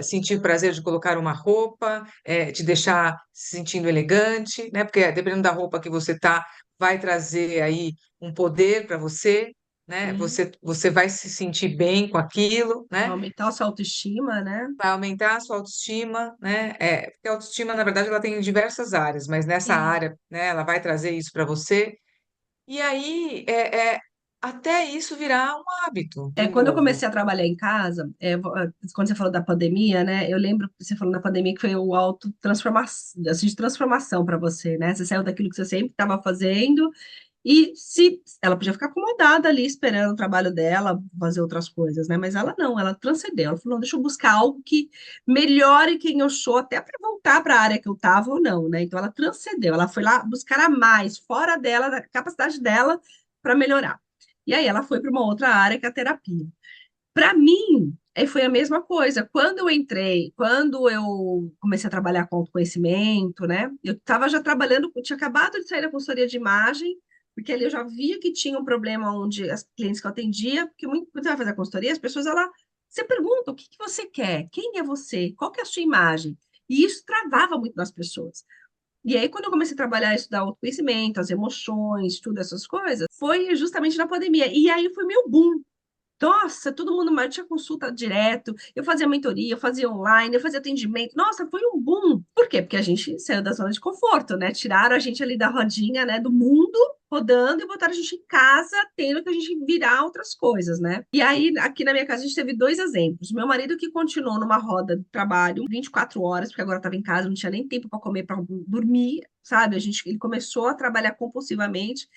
Sentir o prazer de colocar uma roupa, te deixar se sentindo elegante, né? Porque dependendo da roupa que você tá, vai trazer aí um poder para você, né? sim. Você vai se sentir bem com aquilo, Vai né? aumentar a sua autoestima, né? Vai aumentar a sua autoestima, né? Porque a autoestima, na verdade, ela tem em diversas áreas, mas nessa Sim. área, né, ela vai trazer isso para você. E aí, até isso virar um hábito É, de quando eu novo. comecei a trabalhar em casa, quando você falou da pandemia, né? Eu lembro que você falou da pandemia que foi o auto transformação, assim, de transformação para você, né? Você saiu daquilo que você sempre estava fazendo e se ela podia ficar acomodada ali esperando o trabalho dela, fazer outras coisas, né? Mas ela não, ela transcendeu. Ela falou, não, deixa eu buscar algo que melhore quem eu sou, até para voltar para a área que eu estava ou não, né? Então ela transcendeu, ela foi lá buscar a mais, fora dela, da capacidade dela para melhorar. E aí ela foi para uma outra área que é a terapia. Para mim, foi a mesma coisa. Quando eu entrei, quando eu comecei a trabalhar com autoconhecimento, né? Eu estava já trabalhando, eu tinha acabado de sair da consultoria de imagem, porque ali eu já via que tinha um problema onde as clientes que eu atendia, porque muito, quando você vai fazer a consultoria, as pessoas, você pergunta o que que você quer, quem é você, qual que é a sua imagem? E isso travava muito nas pessoas. E aí, quando eu comecei a trabalhar isso da autoconhecimento, as emoções, tudo essas coisas, foi justamente na pandemia. E aí foi meu boom. Nossa, todo mundo mais tinha consulta direto, eu fazia mentoria, eu fazia online, eu fazia atendimento. Nossa, foi um boom. Por quê? Porque a gente saiu da zona de conforto, né? Tiraram a gente ali da rodinha, né, do mundo rodando e botaram a gente em casa, tendo que a gente virar outras coisas, né? E aí, aqui na minha casa, a gente teve dois exemplos. Meu marido que continuou numa roda de trabalho 24 horas, porque agora estava em casa, não tinha nem tempo para comer, para dormir, sabe? Ele começou a trabalhar compulsivamente.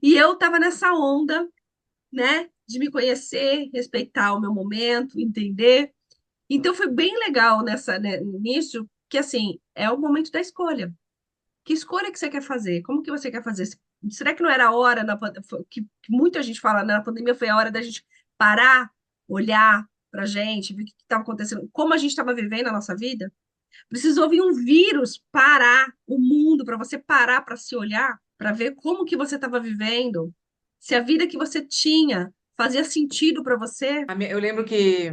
E eu estava nessa onda, né? De me conhecer, respeitar o meu momento, entender. Então foi bem legal nisso, que assim, é o momento da escolha. Que escolha que você quer fazer? Como que você quer fazer? Será que não era a hora que muita gente fala, né, na pandemia foi a hora da gente parar, olhar para a gente, ver o que estava acontecendo, como a gente estava vivendo a nossa vida? Precisou vir um vírus parar o mundo para você parar para se olhar, para ver como que você estava vivendo, se a vida que você tinha fazia sentido para você. Eu lembro que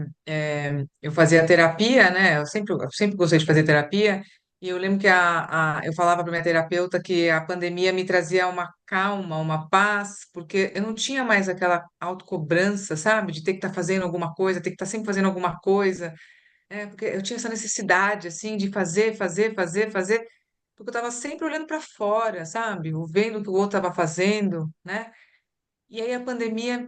eu fazia terapia, né? Eu sempre gostei de fazer terapia, e eu lembro que eu falava para minha terapeuta que a pandemia me trazia uma calma, uma paz, porque eu não tinha mais aquela autocobrança, sabe? De ter que estar fazendo alguma coisa, ter que estar sempre fazendo alguma coisa. Porque eu tinha essa necessidade, assim, de fazer, fazer, fazer, fazer, porque eu estava sempre olhando para fora, sabe? Vendo o que o outro estava fazendo, né? E aí a pandemia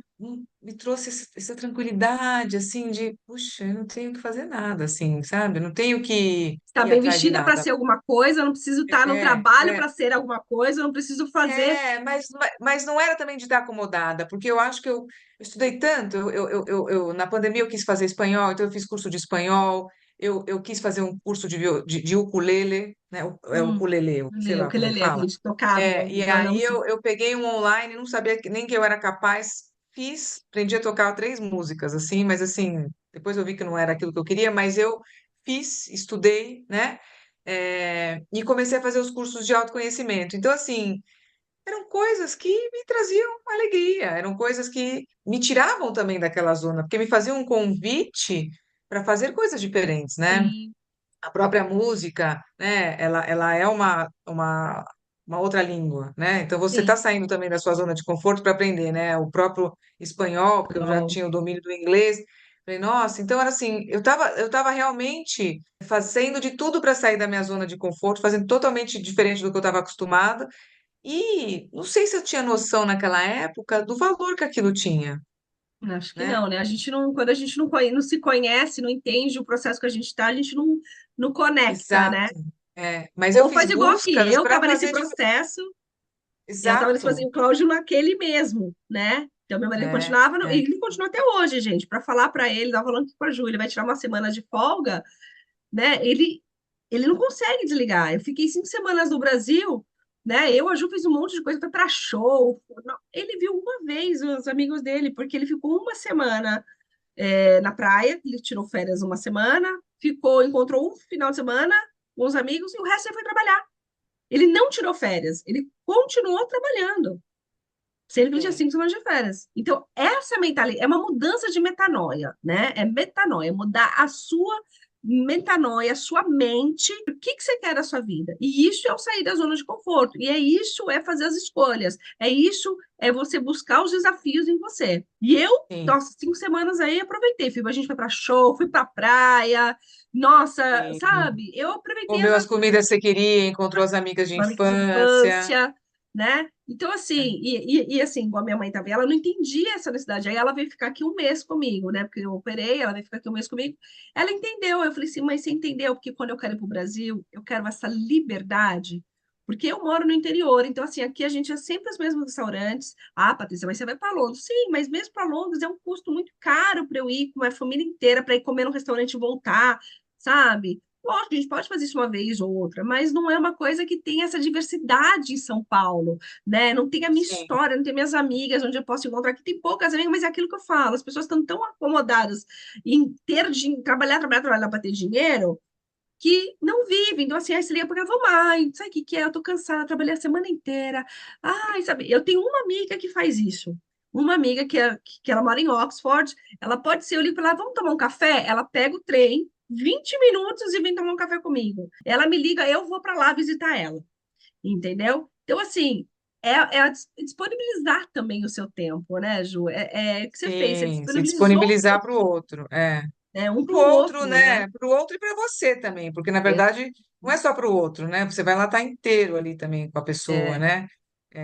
me trouxe essa tranquilidade, assim, de, puxa, eu não tenho que fazer nada, assim, sabe? Eu não tenho que Estar ir bem atrás de vestida para nada. ser alguma coisa, eu não preciso estar no É, trabalho é, para ser alguma coisa, eu não preciso fazer. mas não era também de estar acomodada, porque eu acho que eu estudei tanto, na pandemia eu quis fazer espanhol, então eu fiz curso de espanhol, eu quis fazer um curso de ukulele, né? Ukulele, sei O lá como ukulele, fala. aquele de tocar no E aí violãozinho. eu peguei um online, não sabia nem que eu era capaz, fiz, aprendi a tocar três músicas, assim, mas assim, depois eu vi que não era aquilo que eu queria, mas eu fiz, estudei, né? E comecei a fazer os cursos de autoconhecimento. Então, assim, eram coisas que me traziam alegria, eram coisas que me tiravam também daquela zona, porque me faziam um convite para fazer coisas diferentes, né? Sim, A própria música, né, ela é uma outra língua, né? Então você está sim. saindo também da sua zona de conforto para aprender, né? O próprio espanhol, porque eu já Então, tinha o domínio do inglês. Falei, nossa, então era assim, eu tava realmente fazendo de tudo para sair da minha zona de conforto, fazendo totalmente diferente do que eu estava acostumada. E não sei se eu tinha noção naquela época do valor que aquilo tinha, acho que né? não, né? A gente não, quando a gente não se conhece, não entende o processo que a gente está, a gente não conecta, né? Exato. Mas eu Ou fiz faz igual aqui, buscas eu para estava nesse fazer. processo. E ela tava, eles exato. faziam o Cláudio naquele mesmo, né? Então, meu marido É, continuava, e é, ele continua até hoje, gente, para falar para ele, tava falando que com a Ju, ele vai tirar uma semana de folga, né? Ele não consegue desligar. Eu fiquei 5 semanas no Brasil, né? Eu, a Ju, fez um monte de coisa, foi para show. Não, ele viu uma vez os amigos dele, porque ele ficou uma semana na praia, ele tirou férias uma semana, ficou, encontrou um final de semana com os amigos e o resto ele foi trabalhar. Ele não tirou férias, ele continuou trabalhando. Sendo que ele tinha sim, 5 semanas de férias. Então, essa mentalidade é uma mudança de metanoia, né? É metanoia, é mudar a sua metanoia, a sua mente, o que que você quer da sua vida. E isso é o sair da zona de conforto. E é isso, é fazer as escolhas. É isso, é você buscar os desafios em você. E eu, sim, nossa, 5 semanas aí, aproveitei. A gente foi para show, fui para praia. Nossa, sim. sabe? Eu aproveitei Comeu as comidas que você queria, encontrou as amigas de amiga de infância. infância, né? Então, assim, É, assim, igual a minha mãe também, ela não entendia essa necessidade. Aí ela veio ficar aqui um mês comigo, né? Porque eu operei, ela veio ficar aqui um mês comigo. Ela entendeu. Eu falei assim, mas você entendeu? Porque quando eu quero ir para o Brasil, eu quero essa liberdade. Porque eu moro no interior, então, assim, aqui a gente é sempre os mesmos restaurantes. Ah, Patrícia, mas você vai para Londres? Sim, mas mesmo para Londres é um custo muito caro para eu ir com a família inteira, para ir comer no restaurante e voltar, sabe? Lógico, a gente pode fazer isso uma vez ou outra, mas não é uma coisa que tem essa diversidade em São Paulo, né? Não tem a minha sim, história, não tem minhas amigas, onde eu posso encontrar. Aqui tem poucas amigas, mas é aquilo que eu falo. As pessoas estão tão acomodadas em trabalhar, trabalhar, trabalhar para ter dinheiro, que não vivem. Então, assim, aí você liga para ela, mãe, sabe o que que é? Eu tô cansada, trabalhei a semana inteira. Ai, sabe, eu tenho uma amiga que faz isso. Uma amiga que ela mora em Oxford, ela pode ser, eu ligo para ela, vamos tomar um café? Ela pega o trem, 20 minutos e vem tomar um café comigo. Ela me liga, eu vou para lá visitar ela, entendeu? Então, assim, disponibilizar também o seu tempo, né, Ju? É o que você fez, você sim, se disponibilizou o disponibilizar seu para o outro. É. um Para para o o outro, outro, né? né? Para o outro e para você também, porque na verdade não é só para o outro, né? Você vai lá estar inteiro ali também com a pessoa, É, né?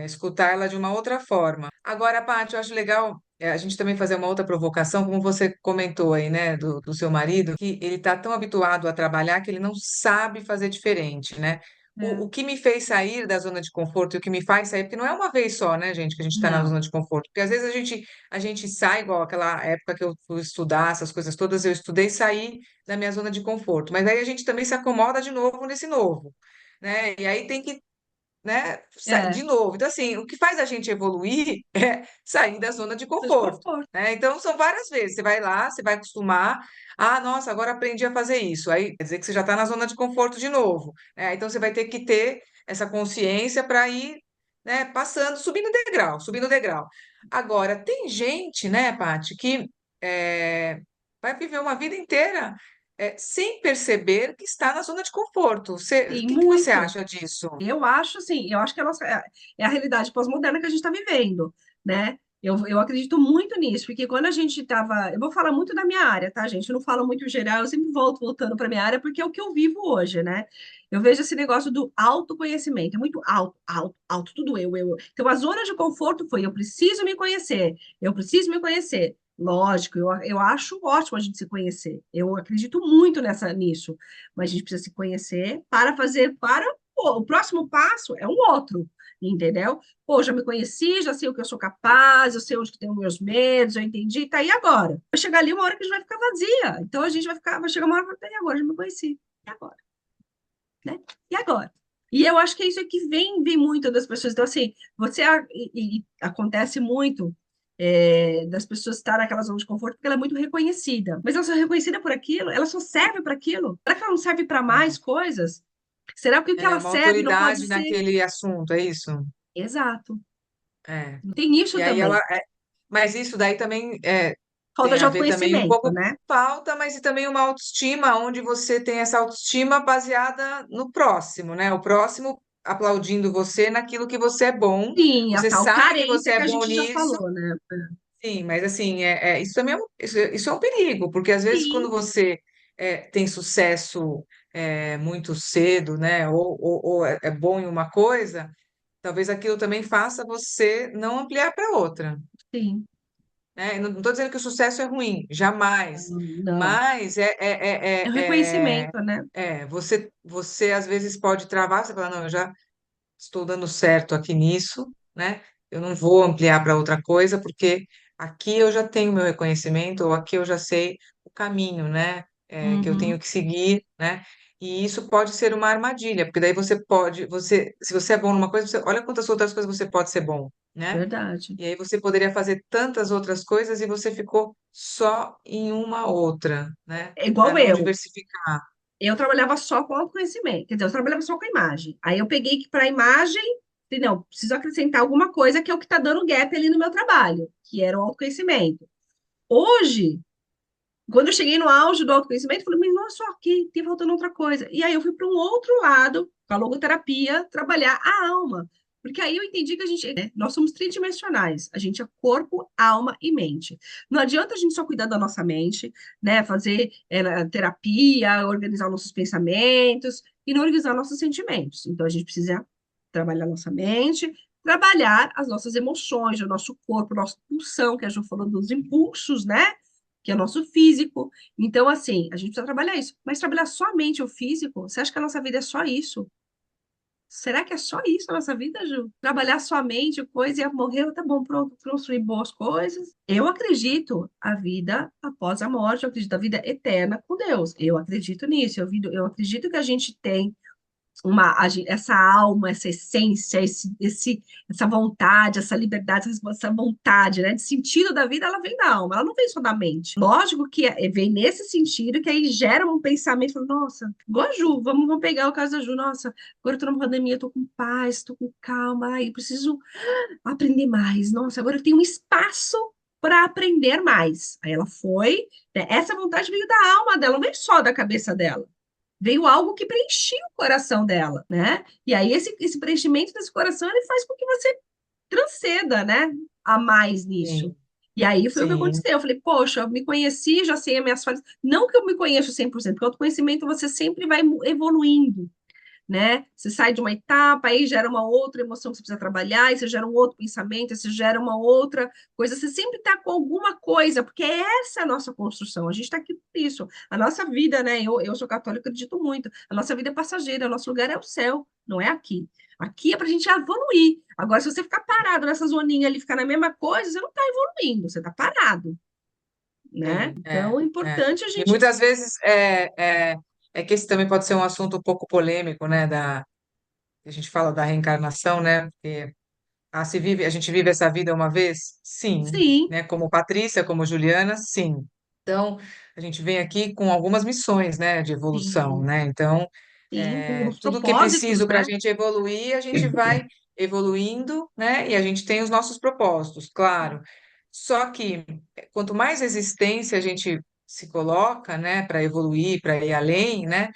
Escutar ela de uma outra forma. Agora, Paty, eu acho legal a gente também fazer uma outra provocação, como você comentou aí, né, do seu marido, que ele está tão habituado a trabalhar que ele não sabe fazer diferente, né? é. O que me fez sair da zona de conforto e o que me faz sair, porque não é uma vez só, né, gente, que a gente está na Não. zona de conforto, porque às vezes a gente sai, igual aquela época que eu fui estudar, essas coisas todas, eu estudei e saí da minha zona de conforto, mas aí a gente também se acomoda de novo nesse novo, né? E aí tem que, né, É, de novo. Então, assim, o que faz a gente evoluir é sair da zona de conforto, desconforto. né? Então, são várias vezes. Você vai lá, você vai acostumar. Ah, nossa, agora aprendi a fazer isso. Aí quer dizer que você já está na zona de conforto de novo, né? Então, você vai ter que ter essa consciência para ir, né, passando, subindo degrau, subindo degrau. Agora, tem gente, né, Paty, que é, vai viver uma vida inteira sem perceber que está na zona de conforto. O Sim, que que você muito. acha disso? Eu acho, assim, eu acho que é a realidade pós-moderna que a gente está vivendo, né? Eu acredito muito nisso, porque quando a gente estava. Eu vou falar muito da minha área, tá, gente? Eu não falo muito geral, eu sempre voltando para minha área, porque é o que eu vivo hoje, né? Eu vejo esse negócio do autoconhecimento, é muito alto, tudo eu. Então, a zona de conforto foi: eu preciso me conhecer, eu preciso me conhecer. Lógico, eu acho ótimo a gente se conhecer. Eu acredito muito nisso, mas a gente precisa se conhecer para fazer para o próximo passo é um outro, entendeu? Pô, já me conheci, já sei o que eu sou capaz, eu sei onde que tem os meus medos, eu entendi, tá aí agora. Vai chegar ali uma hora que a gente vai ficar vazia. Então a gente vai chegar uma hora e falar, e agora? Já me conheci. E agora? Né? E agora? E eu acho que é isso que vem muito das pessoas. Então, assim, e acontece muito das pessoas estar naquela zona de conforto porque ela é muito reconhecida. Mas ela só é reconhecida por aquilo, ela só serve para aquilo. Será que ela não serve para mais coisas? Será que o que É ela uma serve não pode autoridade ser? naquele assunto, é isso? Exato. É. Tem isso E aí também. mas isso daí também Falta tem de a ver também um autoconhecimento, pouco com né? falta, mas e também uma autoestima, onde você tem essa autoestima baseada no próximo, né? O próximo aplaudindo você naquilo que você é bom, Sim, a você tal sabe que você carência que é a bom gente já nisso. falou, né? Sim, mas assim, isso também isso é um perigo, porque às vezes quando Sim, você tem sucesso muito cedo, né, ou é bom em uma coisa, talvez aquilo também faça você não ampliar para outra, sim. né? Não estou dizendo que o sucesso é ruim, jamais, Não. mas É o reconhecimento, né? você às vezes pode travar, você fala, não, eu já estou dando certo aqui nisso, né? Eu não vou ampliar para outra coisa, porque aqui eu já tenho meu reconhecimento, ou aqui eu já sei o caminho, né? Que eu tenho Uhum, que seguir, né? E isso pode ser uma armadilha, porque daí você pode, se você é bom numa coisa, olha quantas outras coisas você pode ser bom, né? verdade. E aí você poderia fazer tantas outras coisas e você ficou só em uma outra, né? É Para igual não eu. diversificar. Eu trabalhava só com autoconhecimento, quer dizer, eu trabalhava só com a imagem. Aí eu peguei que para a imagem, falei, não, preciso acrescentar alguma coisa que é o que está dando gap ali no meu trabalho, que era o autoconhecimento. Hoje, quando eu cheguei no auge do autoconhecimento, eu falei, mas nossa, só aqui, tem faltando outra coisa. E aí eu fui para um outro lado, com a logoterapia, trabalhar a alma. Porque aí eu entendi que a gente, né, nós somos tridimensionais. A gente é corpo, alma e mente. Não adianta a gente só cuidar da nossa mente, né, fazer terapia, organizar nossos pensamentos e não organizar nossos sentimentos. Então a gente precisa trabalhar nossa mente, trabalhar as nossas emoções, o nosso corpo, a nossa pulsão, que a gente falou dos impulsos, né? Que é o nosso físico. Então, assim, a gente precisa trabalhar isso. Mas trabalhar somente o físico, você acha que a nossa vida é só isso? Será que é só isso a nossa vida, Ju? Trabalhar somente coisa e morrer, tá bom, pronto, construir boas coisas. Eu acredito a vida após a morte, eu acredito a vida eterna com Deus. Eu acredito nisso. Eu acredito que a gente tem essa alma, essa essência, essa vontade, essa liberdade, essa vontade, né, de sentido da vida, ela vem da alma, ela não vem só da mente. Lógico que vem nesse sentido que aí gera um pensamento, fala, nossa, igual a Ju, vamos pegar o caso da Ju, nossa, agora eu tô numa pandemia, eu tô com paz, tô com calma, aí preciso aprender mais, nossa, agora eu tenho um espaço para aprender mais. Aí ela foi, né, essa vontade veio da alma dela, não veio só da cabeça dela, veio algo que preenchia o coração dela, né? E aí esse preenchimento desse coração ele faz com que você transcenda, né? A mais nisso. Sim, E aí foi o que sim. aconteceu. Eu falei, poxa, eu me conheci, já sei as minhas falhas. Não que eu me conheço 100%, porque o autoconhecimento você sempre vai evoluindo, né? Você sai de uma etapa, aí gera uma outra emoção que você precisa trabalhar, aí você gera um outro pensamento, aí você gera uma outra coisa. Você sempre está com alguma coisa, porque essa é a nossa construção. A gente está aqui por isso. A nossa vida, né? Eu sou católica, acredito muito. A nossa vida é passageira, o nosso lugar é o céu, não é aqui. Aqui é para a gente evoluir. Agora, se você ficar parado nessa zoninha ali, ficar na mesma coisa, você não está evoluindo, você está parado, né? Sim, Então, é é. importante a E gente. muitas vezes é que esse também pode ser um assunto um pouco polêmico, né? A gente fala da reencarnação, né? Porque a gente vive essa vida uma vez? Sim, Sim, né? Como Patrícia, como Juliana, sim. Então, a gente vem aqui com algumas missões, né? De evolução, sim, né? Então, sim, com os tudo que é propósitos, preciso para a né? gente evoluir, a gente vai evoluindo, né? E a gente tem os nossos propósitos, claro. Só que quanto mais resistência a gente se coloca, né, para evoluir, para ir além, né?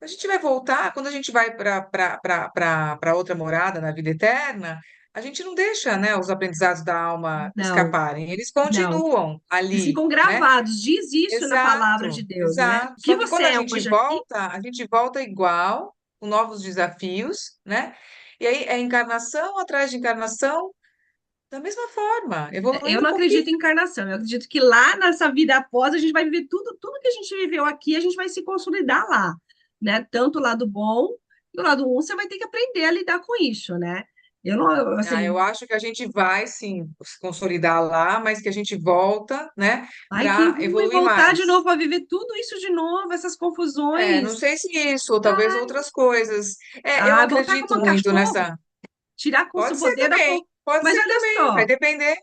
A gente vai voltar, quando a gente vai para outra morada na vida eterna, a gente não deixa, né, os aprendizados da alma Não, escaparem, eles não. continuam Eles ali, ficam né? gravados, diz isso na palavra de Exato, Deus, né? exato. O que Só que você quando é hoje aqui, a gente volta igual, com novos desafios, né? E aí é encarnação atrás de encarnação, da mesma forma, eu evoluindo um não acredito pouquinho. em encarnação. Eu acredito que lá nessa vida após a gente vai viver tudo que a gente viveu aqui, a gente vai se consolidar lá, né? Tanto o lado bom e o lado ruim, você vai ter que aprender a lidar com isso, né? Eu não, Ah, eu assim, acho que a gente vai sim se consolidar lá, mas que a gente volta, né, ai, que para ruim evoluir voltar de novo mais. para viver tudo isso de novo, essas Não confusões. sei se isso, ou talvez outras coisas. Eu Voltar como acredito um muito cachorro, nessa. tirar com o Pode ser poder da. também, pode Mas ser olha também, vai só. depender.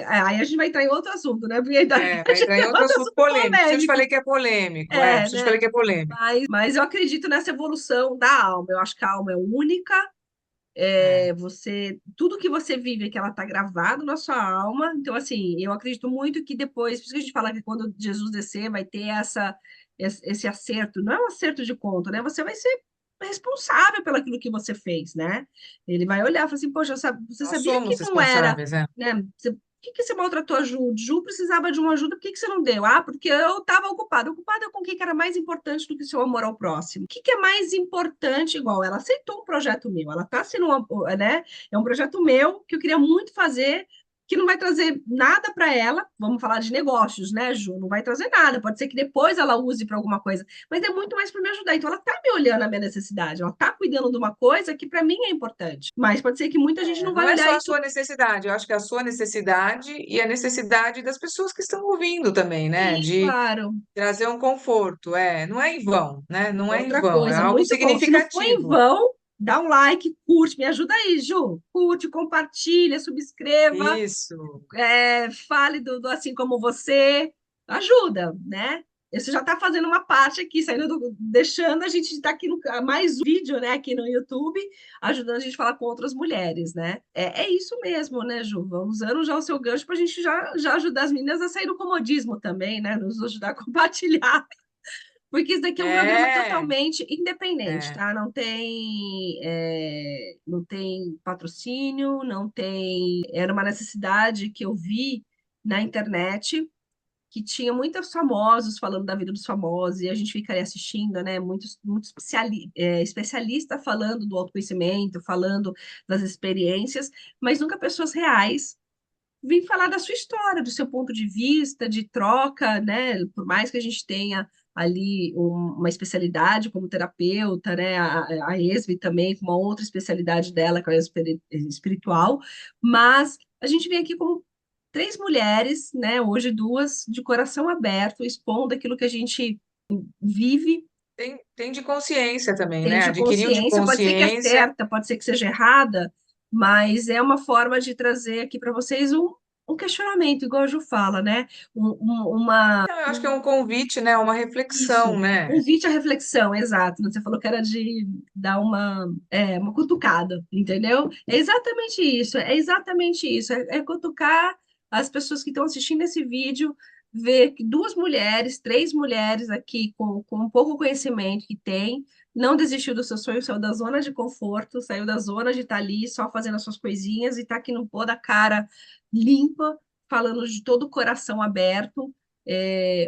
Aí a gente vai entrar em outro assunto, né? Porque daí a Vai gente entrar em outro levanta assunto assunto polêmico. Se eu te polêmico. falei que é polêmico, por É, isso eu te falei né? que é polêmico. Mas eu acredito nessa evolução da alma. Eu acho que a alma é única. É, Tudo que você vive, que ela está gravado na sua alma. Então, assim, eu acredito muito que depois, por isso que a gente fala que quando Jesus descer, vai ter esse acerto. Não é um acerto de conta, né? Você vai ser responsável pelo aquilo que você fez, né? Ele vai olhar e falar assim, poxa, você nós sabia que somos não era, responsáveis, né? né? Por que você maltratou a Ju? Ju precisava de uma ajuda, por que você não deu? Ah, porque eu estava ocupada. Ocupada com o que que era mais importante do que o seu amor ao próximo? O que que é mais importante? Igual, ela aceitou um projeto meu, ela está sendo, né? É um projeto meu que eu queria muito fazer, que não vai trazer nada para ela. Vamos falar de negócios, né, Ju? Não vai trazer nada. Pode ser que depois ela use para alguma coisa, mas é muito mais para me ajudar. Então, ela está me olhando a minha necessidade, ela está cuidando de uma coisa que para mim é importante. Mas pode ser que muita gente não vai Não é olhar só a isso. sua necessidade, eu acho que é a sua necessidade e a necessidade das pessoas que estão ouvindo também, né? Sim, De claro. trazer um conforto, não é em vão, né? Não é em Outra vão, é coisa, algo muito bom. Se não for em significativo. vão, dá um like, curte, me ajuda aí, Ju. Curte, compartilha, subscreva, Isso. fale assim como você, ajuda, né? Você já está fazendo uma parte aqui, deixando a gente estar aqui no mais um vídeo, né, aqui no YouTube, ajudando a gente a falar com outras mulheres, né? É isso mesmo, né, Ju? Vamos usando já o seu gancho para a gente já ajudar as meninas a sair do comodismo também, né? Nos ajudar a compartilhar. Porque isso daqui é um programa É, totalmente independente, é. tá? Não tem patrocínio, não tem. Era uma necessidade que eu vi na internet, que tinha muitos famosos falando da vida dos famosos, e a gente ficaria assistindo, né? Muitos especialista falando do autoconhecimento, falando das experiências, mas nunca pessoas reais vim falar da sua história, do seu ponto de vista, de troca, né? Por mais que a gente tenha ali uma especialidade como terapeuta, né? A Esme também, com uma outra especialidade dela, que é a espiritual, mas a gente vem aqui como três mulheres, né? Hoje duas de coração aberto, expondo aquilo que a gente vive, Tem de consciência também, tem né? de Adquiriu de consciência, pode ser que é consciência. certa, pode ser que seja errada, mas é uma forma de trazer aqui para vocês um questionamento, igual a Ju fala, né? Não, eu acho que é um convite, né? Uma reflexão, Isso, né? convite à reflexão, exato. Você falou que era de dar uma cutucada, entendeu? É exatamente isso. É cutucar as pessoas que estão assistindo esse vídeo, ver que duas mulheres, três mulheres aqui com um pouco conhecimento que tem, não desistiu do seu sonho, saiu da zona de conforto, saiu da zona de estar ali só fazendo as suas coisinhas e está aqui no pôr da cara limpa, falando de todo o coração aberto,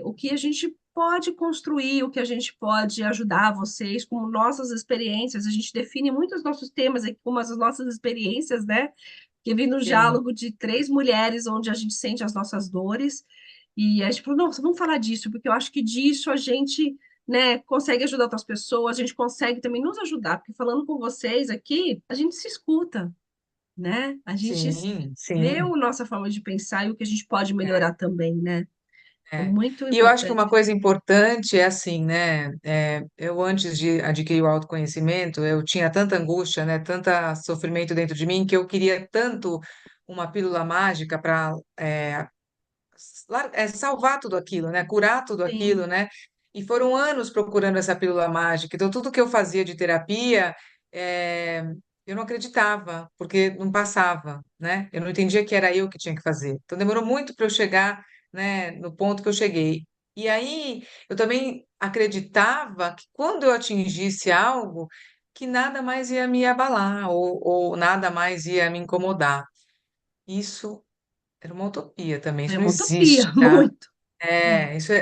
o que a gente pode construir, o que a gente pode ajudar vocês com nossas experiências. A gente define muitos nossos temas aqui como as nossas experiências, né? Que vem no Sim, diálogo de três mulheres, onde a gente sente as nossas dores. E a gente falou, nossa, vamos falar disso, porque eu acho que disso a gente, né, consegue ajudar outras pessoas, a gente consegue também nos ajudar, porque falando com vocês aqui, a gente se escuta, né? A gente sim, vê a sim. nossa forma de pensar e o que a gente pode É, melhorar também, né? É é. muito E eu acho que uma importante. coisa importante é assim, né? Eu, antes de adquirir o autoconhecimento, eu tinha tanta angústia, né? Tanta sofrimento dentro de mim, que eu queria tanto uma pílula mágica para salvar tudo aquilo, né? Curar tudo Sim. aquilo, né? E foram anos procurando essa pílula mágica. Então, tudo que eu fazia de terapia, é, eu não acreditava, porque não passava, né? Eu não entendia que era eu que tinha que fazer. Então, demorou muito para eu chegar, né, no ponto que eu cheguei. E aí, eu também acreditava que quando eu atingisse algo, que nada mais ia me abalar, ou nada mais ia me incomodar. Isso era uma utopia também, É isso não uma utopia, existe, tá? muito.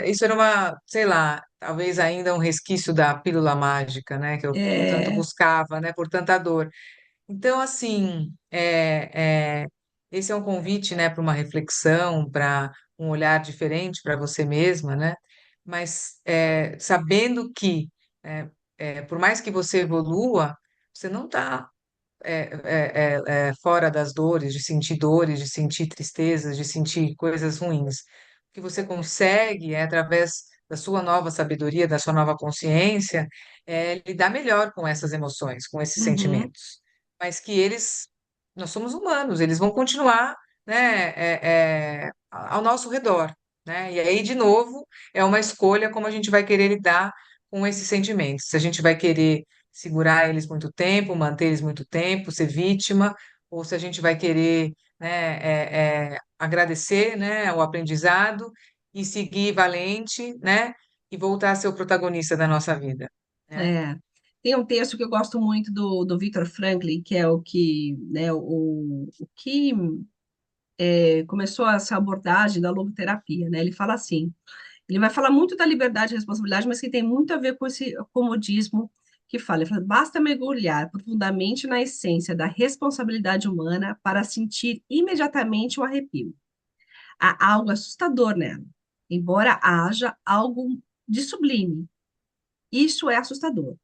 Isso era uma, sei lá, talvez ainda um resquício da pílula mágica, né? Que eu tanto É, buscava, né? Por tanta dor. Então, assim, esse é um convite, né? Para uma reflexão, para um olhar diferente para você mesma, né? Mas sabendo que, é, por mais que você evolua, você não está fora das dores, de sentir tristezas, de sentir coisas ruins. O que você consegue é, através da sua nova sabedoria, da sua nova consciência, lidar melhor com essas emoções, com esses uhum, sentimentos. Mas que nós somos humanos, eles vão continuar, né, ao nosso redor, né? E aí, de novo, é uma escolha como a gente vai querer lidar com esses sentimentos. Se a gente vai querer segurar eles muito tempo, manter eles muito tempo, ser vítima, ou se a gente vai querer, né, agradecer, né, o aprendizado e seguir valente, né, e voltar a ser o protagonista da nossa vida, né? é. Tem um texto que eu gosto muito do Viktor Frankl, que é o que, né, o que começou essa abordagem da logoterapia, né? Ele fala assim, ele vai falar muito da liberdade e responsabilidade, mas que tem muito a ver com esse comodismo que fala, ele fala, basta mergulhar profundamente na essência da responsabilidade humana para sentir imediatamente o arrepio. Há algo assustador nela, embora haja algo de sublime. Isso é assustador.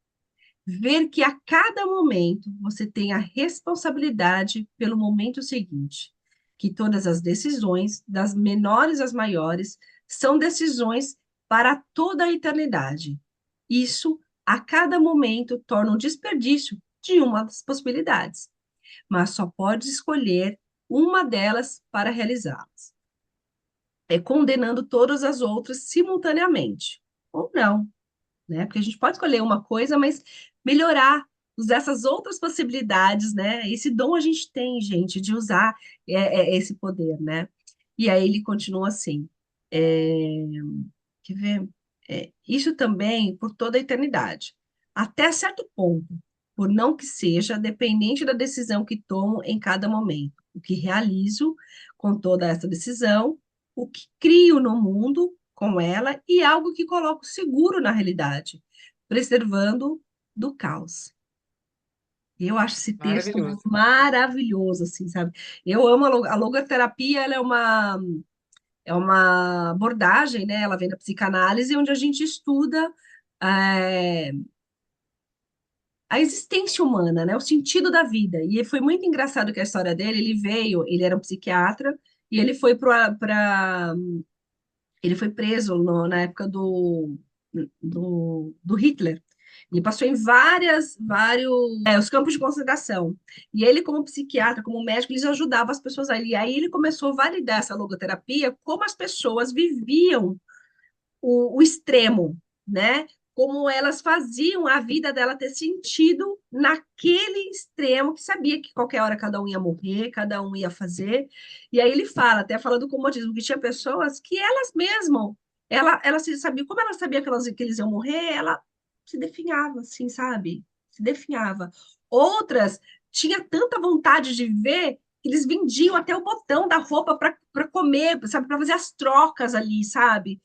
Ver que a cada momento você tem a responsabilidade pelo momento seguinte, que todas as decisões, das menores às maiores, são decisões para toda a eternidade. Isso, a cada momento, torna um desperdício de uma das possibilidades, mas só pode escolher uma delas para realizá-las, condenando todas as outras simultaneamente, ou não, né? Porque a gente pode escolher uma coisa, mas melhorar, usar essas outras possibilidades, né? Esse dom a gente tem, gente, de usar esse poder, né? E aí ele continua assim, é, quer ver? Isso também por toda a eternidade, até certo ponto, por não que seja dependente da decisão que tomo em cada momento, o que realizo com toda essa decisão, o que crio no mundo com ela e algo que coloco seguro na realidade, preservando do caos. Eu acho esse texto Maravilhoso. maravilhoso, assim, sabe? Eu amo a logoterapia, ela é uma abordagem, né? Ela vem da psicanálise, onde a gente estuda é, a existência humana, né? O sentido da vida. E foi muito engraçado que a história dele, ele era um psiquiatra, e ele foi ele foi preso na época do Hitler. Ele passou em os campos de concentração. E ele, como psiquiatra, como médico, ele ajudava as pessoas ali. E aí ele começou a validar essa logoterapia, como as pessoas viviam o extremo, né? Como elas faziam a vida dela ter sentido naquele extremo, que sabia que qualquer hora cada um ia morrer, cada um ia fazer. E aí ele fala, até fala do comodismo, que tinha pessoas que elas mesmas, ela se sabia, como ela sabia que eles iam morrer, ela se definhava, assim, sabe? Se definhava. Outras tinha tanta vontade de viver que eles vendiam até o botão da roupa para comer, sabe? Para fazer as trocas ali, sabe?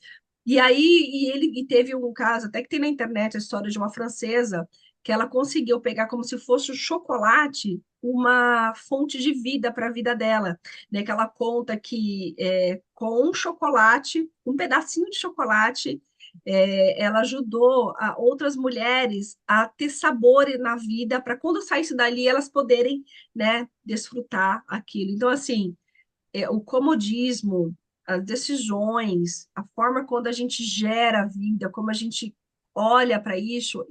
E aí, ele teve um caso, até que tem na internet a história de uma francesa, que ela conseguiu pegar como se fosse o chocolate, uma fonte de vida para a vida dela, né? Que ela conta que com um chocolate, um pedacinho de chocolate, ela ajudou outras mulheres a ter sabor na vida, para quando saísse dali elas poderem, né, desfrutar aquilo. Então, assim, o comodismo, as decisões, a forma quando a gente gera a vida, como a gente olha para isso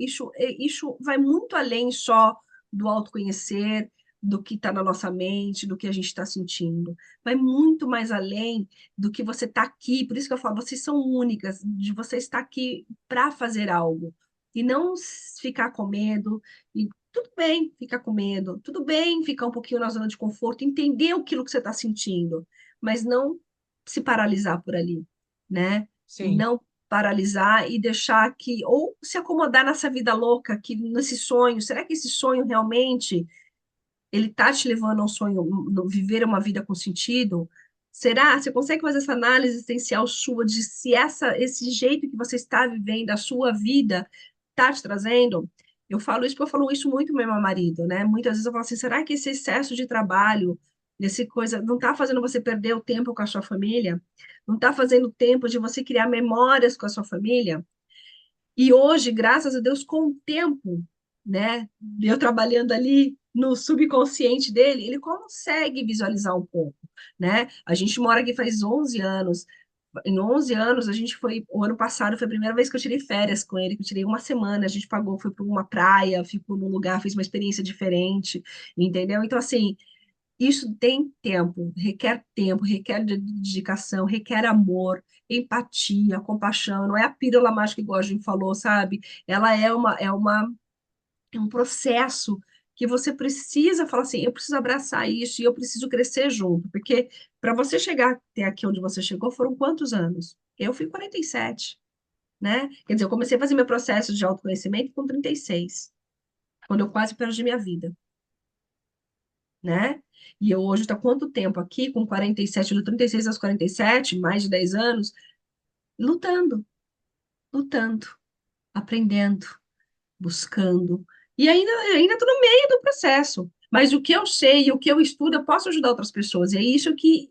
vai muito além só do autoconhecer, do que está na nossa mente, do que a gente está sentindo. Vai muito mais além do que você está aqui. Por isso que eu falo, vocês são únicas, de você estar aqui para fazer algo. E não ficar com medo, e tudo bem ficar com medo, tudo bem ficar um pouquinho na zona de conforto, entender aquilo que você está sentindo, mas não se paralisar por ali, né? Sim, Não paralisar e deixar que, ou se acomodar nessa vida louca, que nesse sonho, será que esse sonho realmente ele tá te levando a um sonho, viver uma vida com sentido? Será? Você consegue fazer essa análise existencial sua de se esse jeito que você está vivendo a sua vida está te trazendo? Eu falo isso porque eu falo isso muito com meu marido, né? Muitas vezes eu falo assim, será que esse excesso de trabalho, esse coisa, não está fazendo você perder o tempo com a sua família? Não está fazendo tempo de você criar memórias com a sua família? E hoje, graças a Deus, com o tempo, né, eu trabalhando ali no subconsciente dele, ele consegue visualizar um pouco, né? A gente mora aqui faz 11 anos. Em 11 anos, a gente foi, o ano passado foi a primeira vez que eu tirei férias com ele, que eu tirei uma semana, a gente pagou, foi para uma praia, ficou num lugar, fez uma experiência diferente, entendeu? Então, assim, isso tem tempo, requer dedicação, requer amor, empatia, compaixão. Não é a pílula mágica, igual a gente falou, sabe? Ela é um processo que você precisa falar assim: eu preciso abraçar isso e eu preciso crescer junto. Porque para você chegar até aqui onde você chegou, foram quantos anos? Eu fui 47, né? Quer dizer, eu comecei a fazer meu processo de autoconhecimento com 36, quando eu quase perdi minha vida, né? E eu hoje estou há quanto tempo aqui, com 47, de 36 aos 47, mais de 10 anos, lutando, lutando, aprendendo. buscando. E ainda estou no meio do processo. Mas o que eu sei, o que eu estudo, eu posso ajudar outras pessoas. E é isso que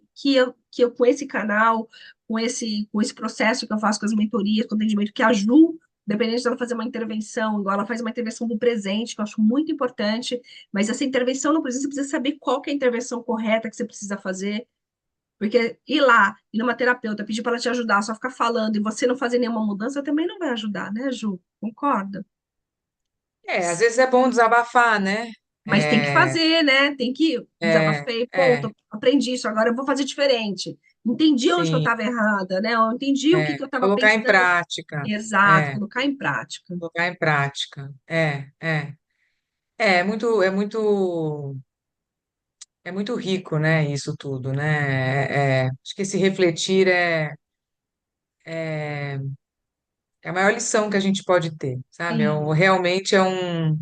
eu com esse canal, com esse processo que eu faço com as mentorias, com o atendimento, que a Ju, dependendo dela fazer uma intervenção, igual ela faz uma intervenção do presente, que eu acho muito importante, mas essa intervenção não precisa, você precisa saber qual que é a intervenção correta que você precisa fazer, porque ir lá, ir numa terapeuta, pedir para ela te ajudar, só ficar falando e você não fazer nenhuma mudança também não vai ajudar, né, Ju? Concorda? Às vezes é bom desabafar, né? Mas tem que É, fazer, né? Tem que é, desabafei, é, ponto, aprendi isso, agora eu vou fazer diferente. Entendi onde que eu sim, estava errada, né? Eu entendi o que eu estava colocar em pensando. prática, Exato, é, colocar em prática. colocar em prática, é muito rico, né? Isso tudo, né? Acho que esse refletir é a maior lição que a gente pode ter, sabe? É, Realmente é um.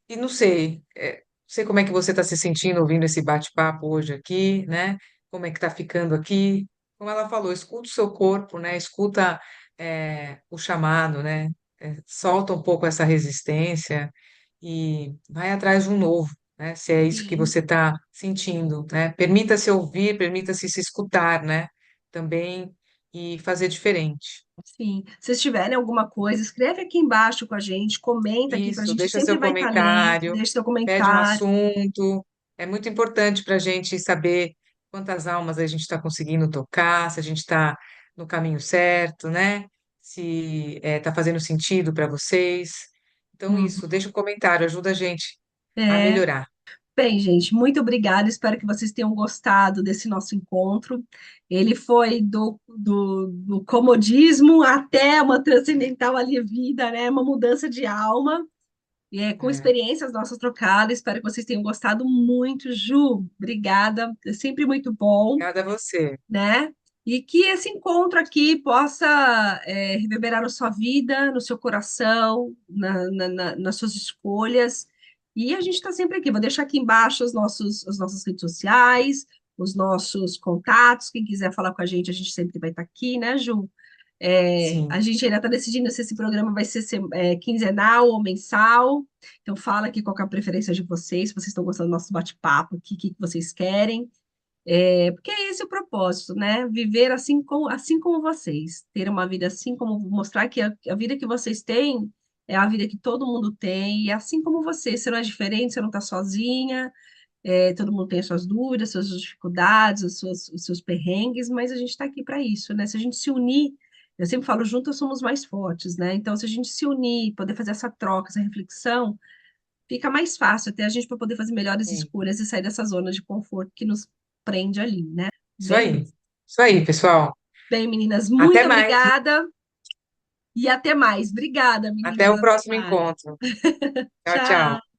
E não sei, não sei como é que você está se sentindo ouvindo esse bate-papo hoje aqui, né? Como é que está ficando aqui? Como ela falou, escuta o seu corpo, né? Escuta o chamado, né? Solta um pouco essa resistência e vai atrás de um novo, né? Se é isso que sim, você está sentindo, né? Permita-se ouvir, permita-se se escutar, né? Também e fazer diferente. sim. Se vocês tiverem alguma coisa, escreve aqui embaixo com a gente, comenta aqui para a Isso, gente, deixa sempre seu vai estar lendo, comentário, deixa seu pede um comentário. assunto. É muito importante para a gente saber quantas almas a gente está conseguindo tocar, se a gente está no caminho certo, né? Se está fazendo sentido para vocês. Então, isso, Uhum. deixa um comentário, ajuda a gente a É. melhorar. Bem, gente, muito obrigada. Espero que vocês tenham gostado desse nosso encontro. Ele foi do comodismo até uma transcendental vida, né? Uma mudança de alma, com É, experiências nossas trocadas. Espero que vocês tenham gostado muito. Ju, obrigada. É sempre muito bom, obrigada a você. né? E que esse encontro aqui possa reverberar na sua vida, no seu coração, nas suas escolhas. E a gente está sempre aqui. Vou deixar aqui embaixo as nossas redes sociais, os nossos contatos. Quem quiser falar com a gente sempre vai estar aqui, né, Ju? A Sim, gente ainda está decidindo se esse programa vai ser quinzenal ou mensal. Então, fala aqui qual que é a preferência de vocês, se vocês estão gostando do nosso bate-papo, o que vocês querem. Porque é esse o propósito, né? Viver assim como vocês, ter uma vida assim como mostrar que a vida que vocês têm é a vida que todo mundo tem, e assim como você não é diferente, você não está sozinha, todo mundo tem as suas dúvidas, suas dificuldades, os seus perrengues, mas a gente está aqui para isso, né? Se a gente se unir, eu sempre falo, juntos somos mais fortes, né? Então, se a gente se unir, poder fazer essa troca, essa reflexão, fica mais fácil até a gente para poder fazer melhores sim. escolhas e sair dessa zona de conforto que nos prende ali, né? Isso Bem, aí. Isso aí, pessoal. bem, meninas, Até muito mais. obrigada e até mais. Obrigada, Até meninas, o até próximo mais. encontro. Tchau, tchau. Tchau.